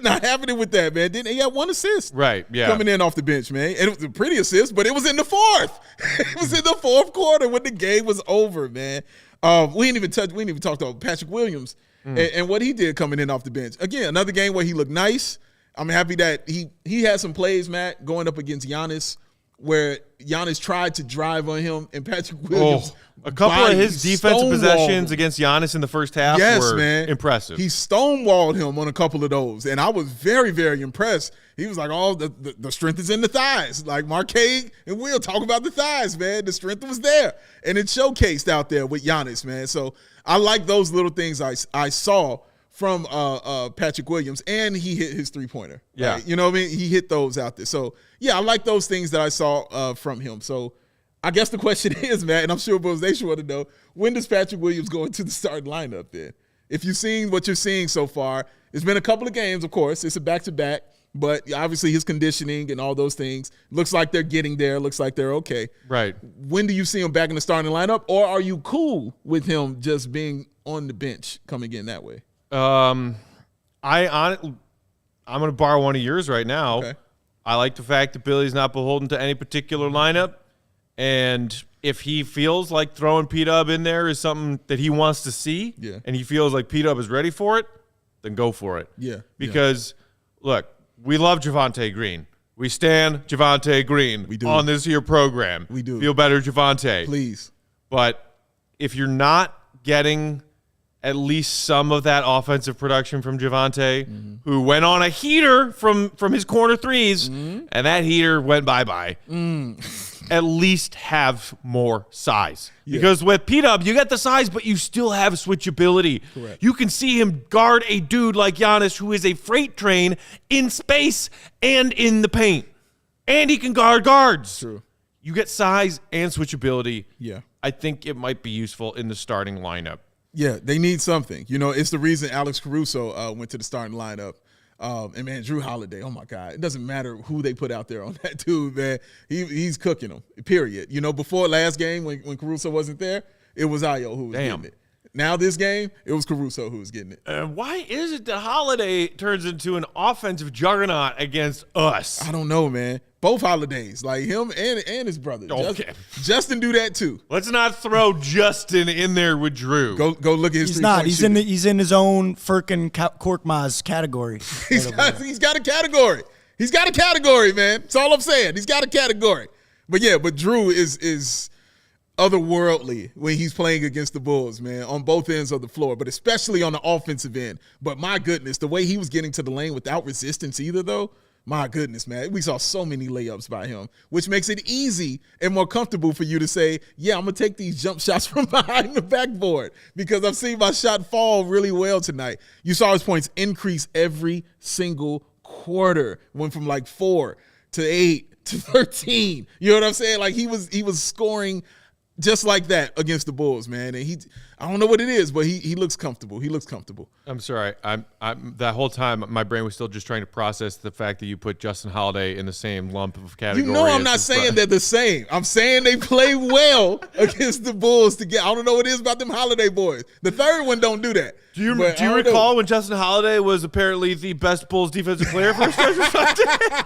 Not happening with that, man. Then he had one assist. Right, yeah. Coming in off the bench, man. And it was a pretty assist, but it was in the fourth. It was in the fourth quarter when the game was over, man. We didn't even talk about Patrick Williams and what he did coming in off the bench. Again, another game where he looked nice. I'm happy that he had some plays, Matt, going up against Giannis, where Giannis tried to drive on him, and Patrick Williams. A couple of his defensive possessions against Giannis in the first half were impressive. He stonewalled him on a couple of those, and I was very, very impressed. He was like, oh, the strength is in the thighs. Like Marquez and Will talk about the thighs, man. The strength was there, and it showcased out there with Giannis, man. So I like those little things I saw from Patrick Williams, and he hit his three-pointer. Yeah. Right? You know what I mean? He hit those out there. So, yeah, I like those things that I saw from him. So I guess the question is, Matt, and I'm sure Bulls Nation want to know, when does Patrick Williams go into the starting lineup then? If you've seen what you're seeing so far, it's been a couple of games, of course. It's a back-to-back, but obviously his conditioning and all those things looks like they're getting there, looks like they're okay. Right. When do you see him back in the starting lineup, or are you cool with him just being on the bench coming in that way? I'm going to borrow one of yours right now. Okay. I like the fact that Billy's not beholden to any particular lineup. And if he feels like throwing P-Dub in there is something that he wants to see, and he feels like P-Dub is ready for it, then go for it. Yeah. Because, look, we love Javonte Green. We stand Javonte Green We do. on this here program. We do. Feel better, Javonte. Please. But if you're not getting at least some of that offensive production from Javonte, who went on a heater from his corner threes, and that heater went bye-bye. At least have more size. Yeah. Because with P-Dub, you get the size, but you still have switchability. Correct. You can see him guard a dude like Giannis, who is a freight train in space and in the paint. And he can guard guards. True. You get size and switchability. Yeah. I think it might be useful in the starting lineup. Yeah, they need something. You know, it's the reason Alex Caruso went to the starting lineup. And, man, Drew Holiday, oh, my God. It doesn't matter who they put out there on that dude, man. He's cooking them, period. You know, before last game when Caruso wasn't there, it was Ayo who was getting it. Now this game, it was Caruso who was getting it. Why is it that Holiday turns into an offensive juggernaut against us? I don't know, man. Both Holidays, like him and his brother. Okay. Justin do that too. Let's not throw Justin in there with Drew. Go look at his. He's not. He's in his own Firkin Korkmaz category. He's got a category. He's got a category, man. That's all I'm saying. He's got a category. But Drew is otherworldly when he's playing against the Bulls, man, on both ends of the floor, but especially on the offensive end. But my goodness, the way he was getting to the lane without resistance either, though. My goodness, man. We saw so many layups by him, which makes it easy and more comfortable for you to say, yeah, I'm going to take these jump shots from behind the backboard because I've seen my shot fall really well tonight. You saw his points increase every single quarter. Went from like 4 to 8 to 13. You know what I'm saying? Like he was scoring just like that against the Bulls, man. And I don't know what it is, but he looks comfortable. He looks comfortable. I'm sorry. I'm that whole time my brain was still just trying to process the fact that you put Justin Holiday in the same lump of category. You know I'm not saying they're the same. I'm saying they play well against the Bulls together. I don't know what it is about them Holiday boys. The third one don't do that. Do you recall when Justin Holiday was apparently the best Bulls defensive player for a stretch of time?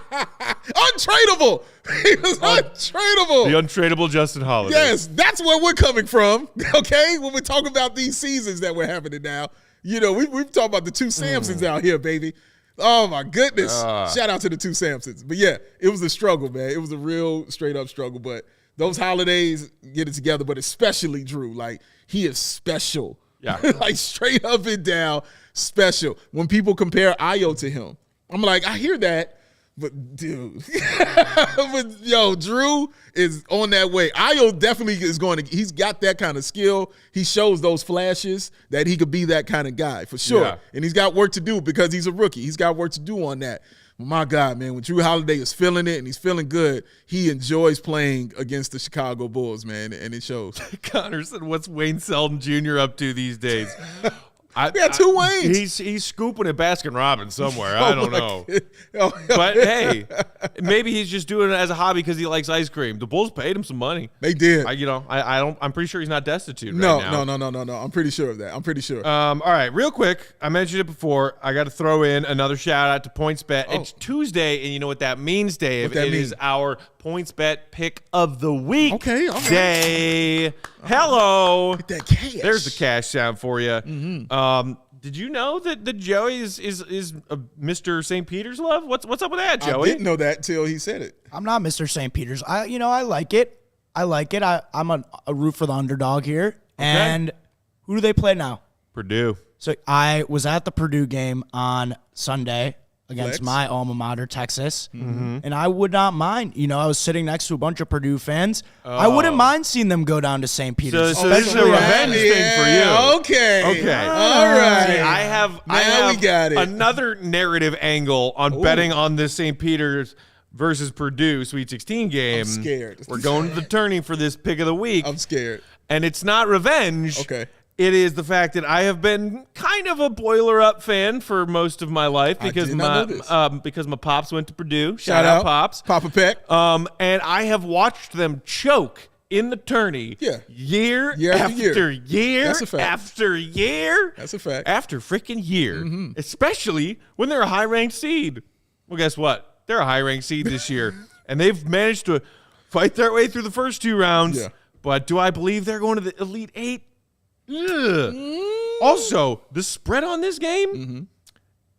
Untradeable. He was untradeable. The untradeable Justin Holiday. Yes, that's where we're coming from, okay? When we're talking about these seasons that we're having it now. You know, we've talked about the two Samsons out here, baby. Oh, my goodness. Shout out to the two Samsons. But, yeah, it was a struggle, man. It was a real straight-up struggle. But those Holidays get it together, but especially Drew. Like, he is special. Yeah. Like, straight up and down special. When people compare Ayo to him, I'm like, I hear that. But, dude, Drew is on that way. Ayo definitely is he's got that kind of skill. He shows those flashes that he could be that kind of guy for sure. Yeah. And he's got work to do because he's a rookie. He's got work to do on that. But my God, man, when Drew Holiday is feeling it and he's feeling good, he enjoys playing against the Chicago Bulls, man, and it shows. Connor said, what's Wayne Selden Jr. up to these days? We got two Waynes. He's scooping at Baskin-Robbins somewhere. I don't know. But, hey, maybe he's just doing it as a hobby because he likes ice cream. The Bulls paid him some money. They did. I'm pretty sure he's not destitute right now. No. I'm pretty sure of that. I'm pretty sure. All right, real quick. I mentioned it before. I got to throw in another shout-out to PointsBet. Oh. It's Tuesday, and you know what that means, Dave. It is our PointsBet pick of the week. Okay, all right. Day. Hello. Get that cash. There's the cash sound for you. Mm-hmm. Did you know that Joey is Mr. St. Peter's love? What's up with that, Joey? I didn't know that till he said it. I'm not Mr. St. Peter's. I like it. I'm a root for the underdog here. Okay. And who do they play now? Purdue. So I was at the Purdue game on Sunday against my alma mater, Texas. Mm-hmm. And I would not mind. I was sitting next to a bunch of Purdue fans. Oh. I wouldn't mind seeing them go down to St. Peter's. So this is a revenge thing for you. Okay. All right. See, I have we got it. Another narrative angle on betting on this St. Peter's versus Purdue Sweet 16 game. I'm scared. We're going to the tourney for this pick of the week. I'm scared. And it's not revenge. Okay. It is the fact that I have been kind of a Boiler Up fan for most of my life because my pops went to Purdue. Shout out Pops. Papa Peck. And I have watched them choke in the tourney year after year That's a fact. after year. That's a fact. After freaking year. Especially when they're a high-ranked seed. Well, guess what? They're a high-ranked seed this year. And they've managed to fight their way through the first two rounds. Yeah. But do I believe they're going to the Elite Eight? Also, the spread on this game,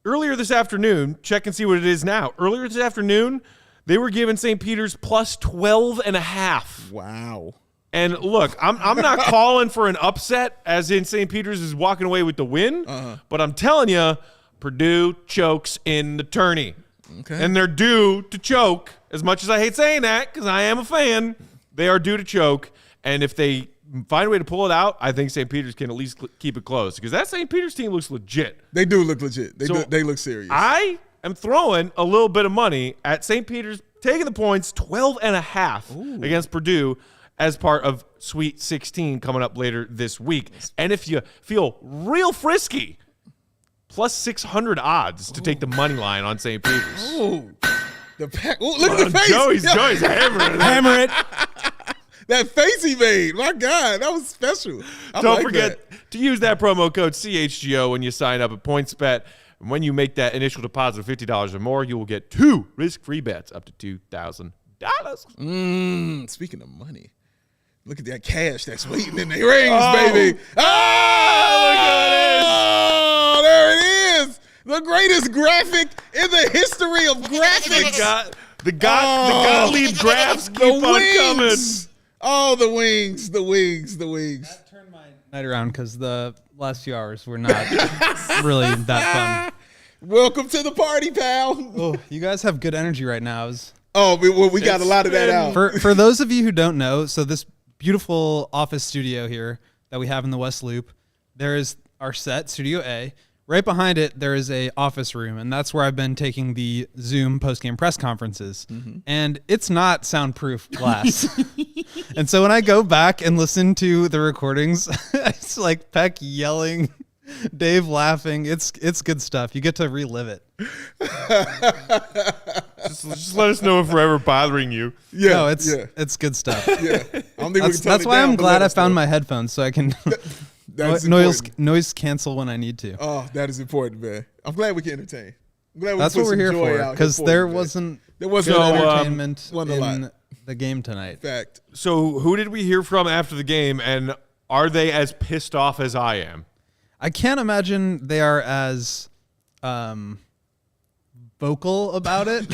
earlier this afternoon, check and see what it is now. Earlier this afternoon, they were giving St. Peter's plus 12.5. Wow. And look, I'm not calling for an upset, as in St. Peter's is walking away with the win, but I'm telling you, Purdue chokes in the tourney. Okay. And they're due to choke. As much as I hate saying that, because I am a fan, they are due to choke. And if they find a way to pull it out, I think St. Peter's can at least keep it close, because that St. Peter's team looks legit. They do look legit. They look serious. I am throwing a little bit of money at St. Peter's taking the points, 12.5 against Purdue as part of Sweet 16 coming up later this week. And if you feel real frisky, plus 600 odds to take the money line on St. Peter's. Ooh. Look at the face. Joey's hammering it. Hammer it. That face he made. My God, that was special. Don't forget to use that promo code CHGO when you sign up at PointsBet. And when you make that initial deposit of $50 or more, you will get 2 risk-free bets up to $2,000. Speaking of money, look at that cash that's waiting in their rings, baby. Oh, there it is. The greatest graphic in the history of graphics. The Gottlieb graphs keep on coming. Oh, the wings. That turned my night around because the last few hours were not really that fun. Welcome to the party, pal. Oh, you guys have good energy right now. We got a lot of that out. For those of you who don't know, so this beautiful office studio here that we have in the West Loop, there is our set, Studio A. Right behind it, there is a office room, and that's where I've been taking the Zoom post-game press conferences. And it's not soundproof glass. And so when I go back and listen to the recordings, it's like Peck yelling, Dave laughing. It's good stuff. You get to relive it. Just let us know if we're ever bothering you. Yeah, no, it's good stuff. Yeah, I don't think we can That's why I'm glad I found my headphones so I can noise cancel when I need to. Oh, that is important, man. I'm glad we can entertain. I'm glad That's what we're here for, because there wasn't no entertainment in the game tonight. Fact. So who did we hear from after the game, and are they as pissed off as I am? I can't imagine they are as vocal about it,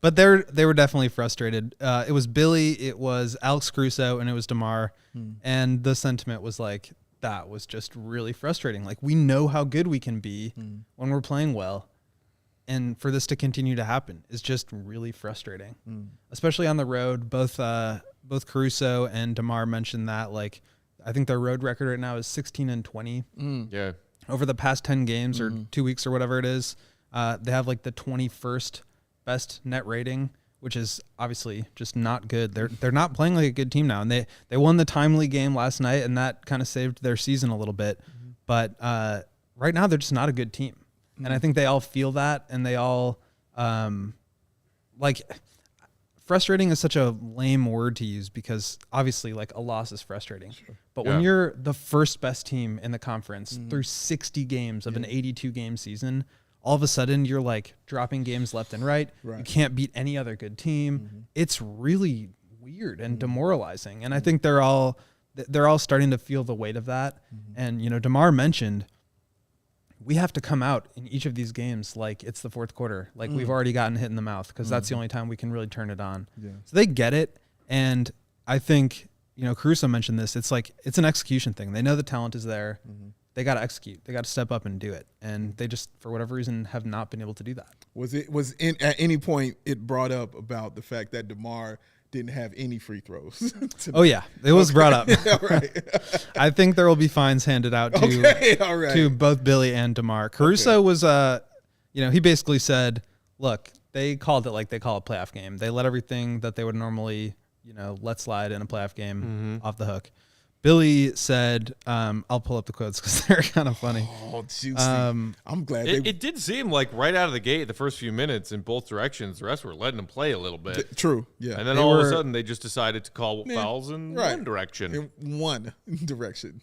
but they were definitely frustrated. It was Billy, it was Alex Caruso, and it was DeMar, and the sentiment was like, that was just really frustrating. Like, we know how good we can be when we're playing well, and for this to continue to happen is just really frustrating, especially on the road. Both Caruso and DeMar mentioned that, like, I think their road record right now is 16-20. Yeah. Over the past 10 games or 2 weeks or whatever it is, they have like the 21st best net rating, which is obviously just not good. They're not playing like a good team now, and they won the timely game last night, and that kind of saved their season a little bit. But right now they're just not a good team, and I think they all feel that, and they all like. Frustrating is such a lame word to use because obviously like a loss is frustrating. But when you're the first best team in the conference through 60 games of an 82 game season, all of a sudden you're like dropping games left and right. You can't beat any other good team. It's really weird and demoralizing. And I think they're all starting to feel the weight of that. And, you know, DeMar mentioned we have to come out in each of these games like it's the fourth quarter. Like we've already gotten hit in the mouth because that's the only time we can really turn it on. So they get it. And I think, you know, Caruso mentioned this. It's like it's an execution thing. They know the talent is there. They got to execute. They got to step up and do it. And they just, for whatever reason, have not been able to do that. At any point it brought up about the fact that DeMar didn't have any free throws? Oh yeah, it was brought up. Yeah, right. I think there will be fines handed out to both Billy and DeMar. Caruso was, you know, he basically said, look, they called it like they call a playoff game. They let everything that they would normally, you know, let slide in a playoff game off the hook. Billy said, I'll pull up the quotes because they're kind of funny. Oh, juicy. I'm glad it did seem like right out of the gate, the first few minutes in both directions, the rest were letting them play a little bit. True, yeah. And then all of a sudden, they just decided to call fouls in one direction. In one direction.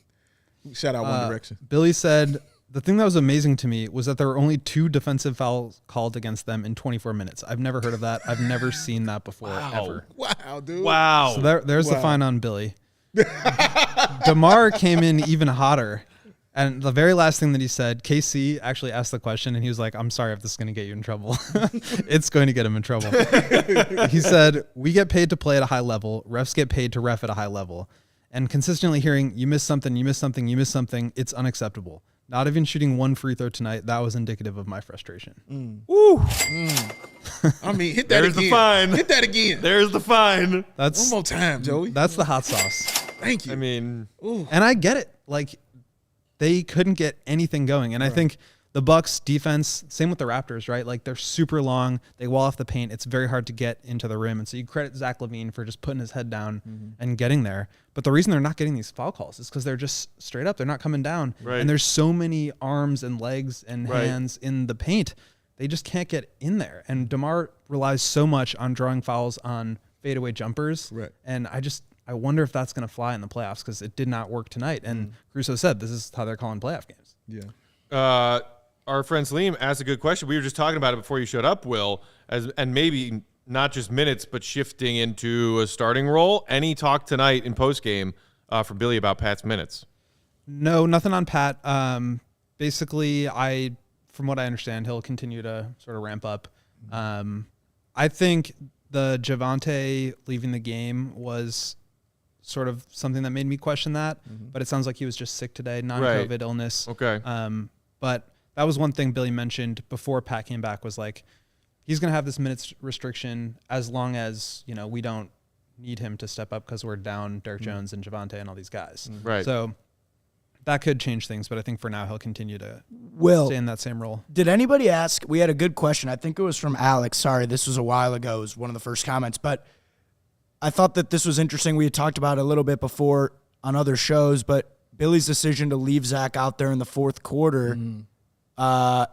Shout out One Direction. Billy said, the thing that was amazing to me was that there were only 2 defensive fouls called against them in 24 minutes. I've never heard of that. I've never seen that before, ever. Wow, dude. Wow. So there's the fine on Billy. DeMar came in even hotter And the very last thing that he said, KC actually asked the question, and he was like, I'm sorry if this is going to get you in trouble. It's going to get him in trouble. He said, we get paid to play at a high level. Refs get paid to ref at a high level. And consistently hearing, you missed something, you missed something, you missed something, it's unacceptable. Not even shooting one free throw tonight, that was indicative of my frustration. Woo! I mean, hit that There's again. the fine. Hit that again. There's the fine. That's One more time, Joey. That's the hot sauce. Thank you. I mean, And I get it. Like, they couldn't get anything going. And I think the Bucks defense, same with the Raptors, right? Like, they're super long. They wall off the paint. It's very hard to get into the rim. And so you credit Zach Levine for just putting his head down and getting there. But the reason they're not getting these foul calls is because they're just straight up. They're not coming down. Right. And there's so many arms and legs and hands in the paint. They just can't get in there. And DeMar relies so much on drawing fouls on fadeaway jumpers. Right. And I wonder if that's going to fly in the playoffs because it did not work tonight. And Caruso said this is how they're calling playoff games. Yeah. Our friend Salim asked a good question. We were just talking about it before you showed up, Will, and maybe not just minutes, but shifting into a starting role. Any talk tonight in postgame from Billy about Pat's minutes? No, nothing on Pat. Basically, from what I understand, he'll continue to sort of ramp up. I think the Javonte leaving the game was sort of something that made me question that, but it sounds like he was just sick today, non-COVID illness. Okay. But that was one thing Billy mentioned before Pat came back was like, he's going to have this minutes restriction as long as, we don't need him to step up because we're down Derek Jones and Javonte and all these guys. Right. So that could change things, but I think for now he'll continue to stay in that same role. Did anybody ask? We had a good question. I think it was from Alex. Sorry, this was a while ago. It was one of the first comments, but I thought that this was interesting. We had talked about it a little bit before on other shows, but Billy's decision to leave Zach out there in the fourth quarter in a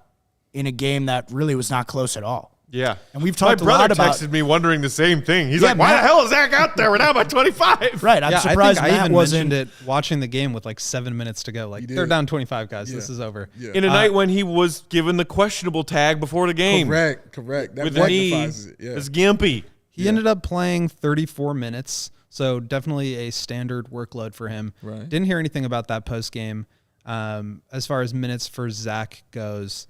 game that really was not close at all. Yeah. And we've talked a lot My about. brother texted me wondering the same thing. He's Yeah, like, why Matt- the hell is Zach out there? We're down by 25. Right. I'm Yeah, surprised I think I Matt even wasn't. mentioned it watching the game with like 7 minutes to go. Like, they're down 25, guys. This is over. Yeah. In a night when he was given the questionable tag before the game. Correct. That With the knee. magnifies it. Yeah. It's gimpy. He ended up playing 34 minutes, so definitely a standard workload for him. Right. Didn't hear anything about that post game. As far as minutes for Zach goes,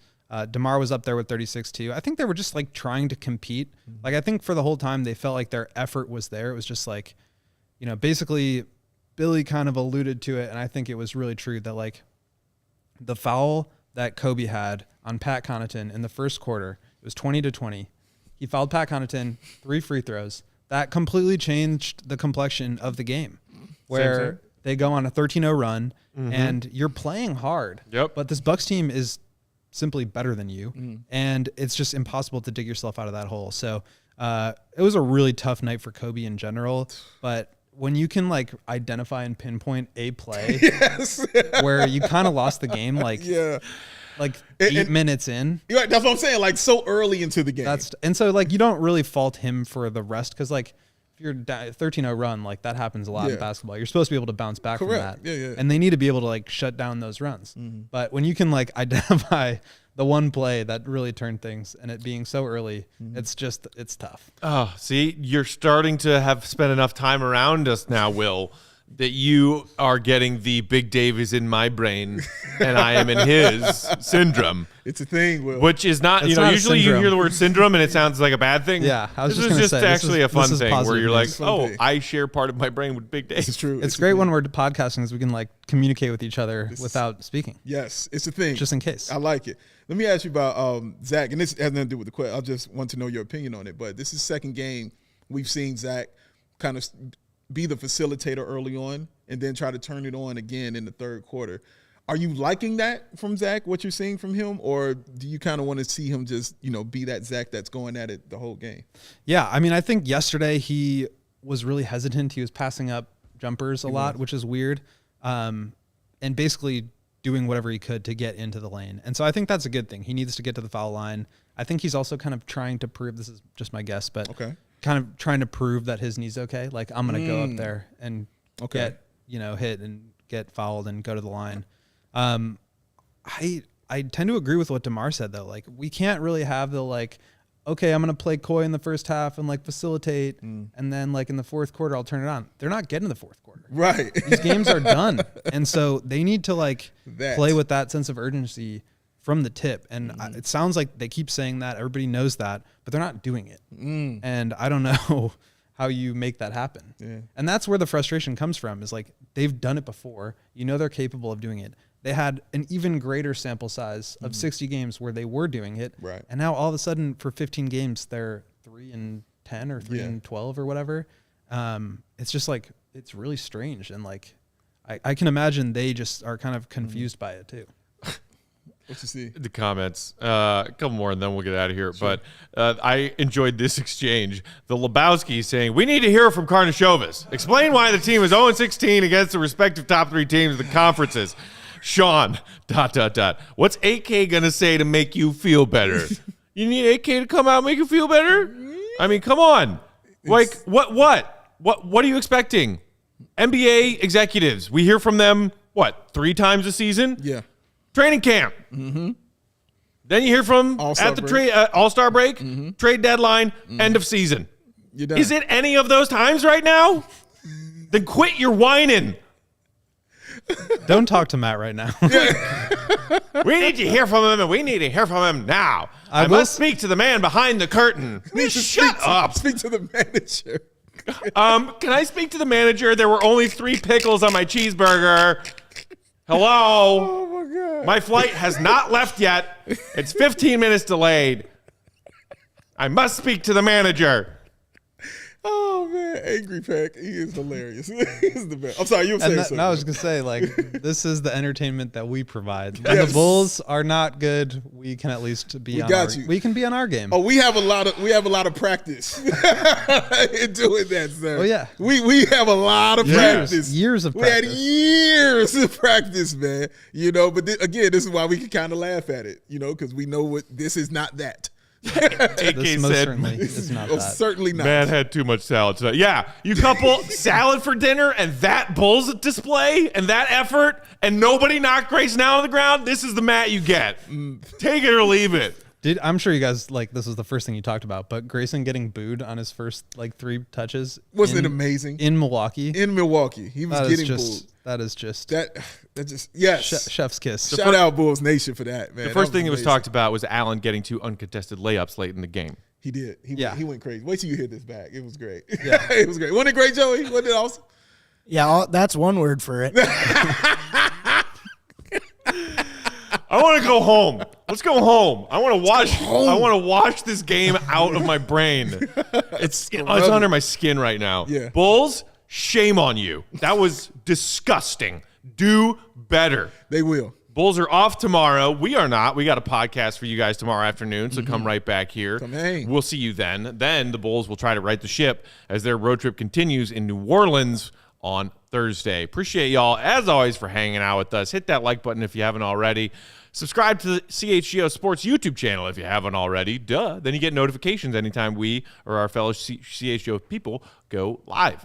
DeMar was up there with 36 too. I think they were just like trying to compete. Like, I think for the whole time they felt like their effort was there. It was just like, basically Billy kind of alluded to it, and I think it was really true that like the foul that Kobe had on Pat Connaughton in the first quarter, it was 20-20. He fouled Pat Connaughton, 3 free throws. That completely changed the complexion of the game, where they go on a 13-0 run, and you're playing hard. Yep. But this Bucks team is simply better than you, and it's just impossible to dig yourself out of that hole. So it was a really tough night for Kobe in general, but when you can like identify and pinpoint a play where you kind of lost the game, like like 8 minutes in. That's what I'm saying. Like, so early into the game. And so like you don't really fault him for the rest, because like if you're 13-0 run, like that happens a lot in basketball. You're supposed to be able to bounce back from that. Yeah. And they need to be able to like shut down those runs. But when you can like identify the one play that really turned things, and it being so early, it's tough. Oh, see, you're starting to have spent enough time around us now, Will, that you are getting the Big Dave is in my brain and I am in his syndrome. It's a thing, Will. Which is not, It's not a usually you syndrome. hear the word syndrome and it sounds like a bad thing. Yeah, I was this just is gonna just say, this actually is- a fun this is thing where positive you're like, news. oh, I share part of my brain with Big Dave. It's true. It's a great thing. when we're podcasting, is we can like communicate with each other without speaking, Yes, it's a thing. just in case. I like it. Let me ask you about Zach, and this has nothing to do with the question. I just want to know your opinion on it. But this is second game we've seen Zach kind of be the facilitator early on and then try to turn it on again in the third quarter. Are you liking that from Zach, what you're seeing from him, or do you kind of want to see him just, be that Zach that's going at it the whole game? Yeah, I mean, I think yesterday he was really hesitant. He was passing up jumpers a lot, which is weird, and basically doing whatever he could to get into the lane. And so I think that's a good thing. He needs to get to the foul line. I think he's also kind of trying to prove, this is just my guess, but kind of trying to prove that his knee's okay. Like, I'm going to go up there and get, hit and get fouled and go to the line. I tend to agree with what DeMar said, though. Like, we can't really have the like, okay, I'm going to play coy in the first half and like facilitate. And then like in the fourth quarter, I'll turn it on. They're not getting to the fourth quarter. Right. These games are done. And so they need to like play with that sense of urgency from the tip. And it sounds like they keep saying that. Everybody knows that, but they're not doing it. And I don't know how you make that happen. Yeah. And that's where the frustration comes from, is like they've done it before. You know they're capable of doing it. They had an even greater sample size of 60 games where they were doing it. Right. And now all of a sudden for 15 games, they're 3-10 or 3-12 or whatever. It's just like, it's really strange. And like, I can imagine they just are kind of confused by it too. What you see? The comments. A couple more and then we'll get out of here. Sure. But I enjoyed this exchange. The Lebowski saying, we need to hear from Karnisovas. Explain why the team is 0-16 against the respective top 3 teams of the conferences. Sean, ... What's AK going to say to make you feel better? You need AK to come out and make you feel better? I mean, come on. Like, what are you expecting? NBA executives, we hear from them, 3 times a season? Yeah. Training camp. Mm-hmm. Then you hear from All-Star at the break. All-Star break, trade deadline, end of season. You're done. Is it any of those times right now? Then quit your whining. Don't talk to Matt right now. We need to hear from him, and we need to hear from him now. I must speak to the man behind the curtain. Shut up. Speak to the manager. Can I speak to the manager? There were only 3 pickles on my cheeseburger. Hello? Oh, my God. My flight has not left yet. It's 15 minutes delayed. I must speak to the manager. Oh, man. Angry Peck. He is hilarious. He's the best. I'm sorry. You were saying something. No, I was going to say, like, this is the entertainment that we provide. When the Bulls are not good, we can at least be we can be on our game. Oh, we have a lot of practice in doing that, sir. Oh, yeah. We have a lot of practice. Years of practice. We had years of practice, man. You know, but again, this is why we can kind of laugh at it, you know, because we know what this is not that. AK This most said, certainly is not that. Certainly not. man had too much salad tonight. Yeah, you couple salad for dinner and that Bulls display and that effort and nobody knocked Grayson out on the ground. This is the Matt you get. Take it or leave it. I'm sure you guys, like, this was the first thing you talked about, but Grayson getting booed on his first, like, 3 touches. Wasn't it amazing? In Milwaukee. In Milwaukee. He was getting booed. That is just... That just, yes. Chef's kiss. Shout out Bulls Nation for that, man. The first thing that was talked about was Allen getting 2 uncontested layups late in the game. He did. He went crazy. Wait till you hear this back. It was great. Yeah. It was great. Wasn't it great, Joey? Wasn't it awesome? Yeah, that's one word for it. I want to go home. Let's go home. I want to wash this game out of my brain. It's under my skin right now. Yeah. Bulls, shame on you. That was disgusting. Do better. They will. Bulls are off tomorrow. We are not. We got a podcast for you guys tomorrow afternoon, so come right back here. Come hang. We'll see you then. Then the Bulls will try to right the ship as their road trip continues in New Orleans on Thursday. Appreciate y'all, as always, for hanging out with us. Hit that like button if you haven't already. Subscribe to the CHGO Sports YouTube channel if you haven't already. Duh. Then you get notifications anytime we or our fellow CHGO people go live.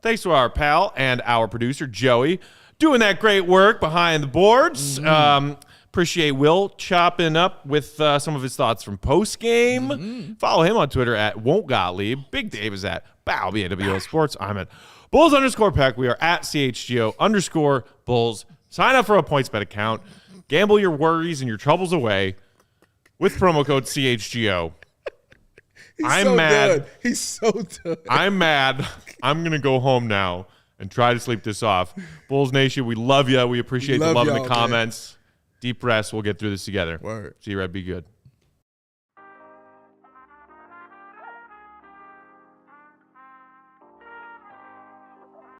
Thanks to our pal and our producer, Joey, doing that great work behind the boards. Appreciate Will chopping up with some of his thoughts from post-game. Follow him on Twitter at Won't Gottlieb. Big Dave is at BAWBAWO Sports. I'm at Bulls_Peck. We are at CHGO_Bulls. Sign up for a PointsBet account. Gamble your worries and your troubles away with promo code CHGO. I'm mad. Done. He's so done. I'm mad. I'm going to go home now and try to sleep this off. Bulls Nation, we love you. We appreciate the love in the comments. Man. Deep breaths. We'll get through this together. Word. See you, Red. Be good.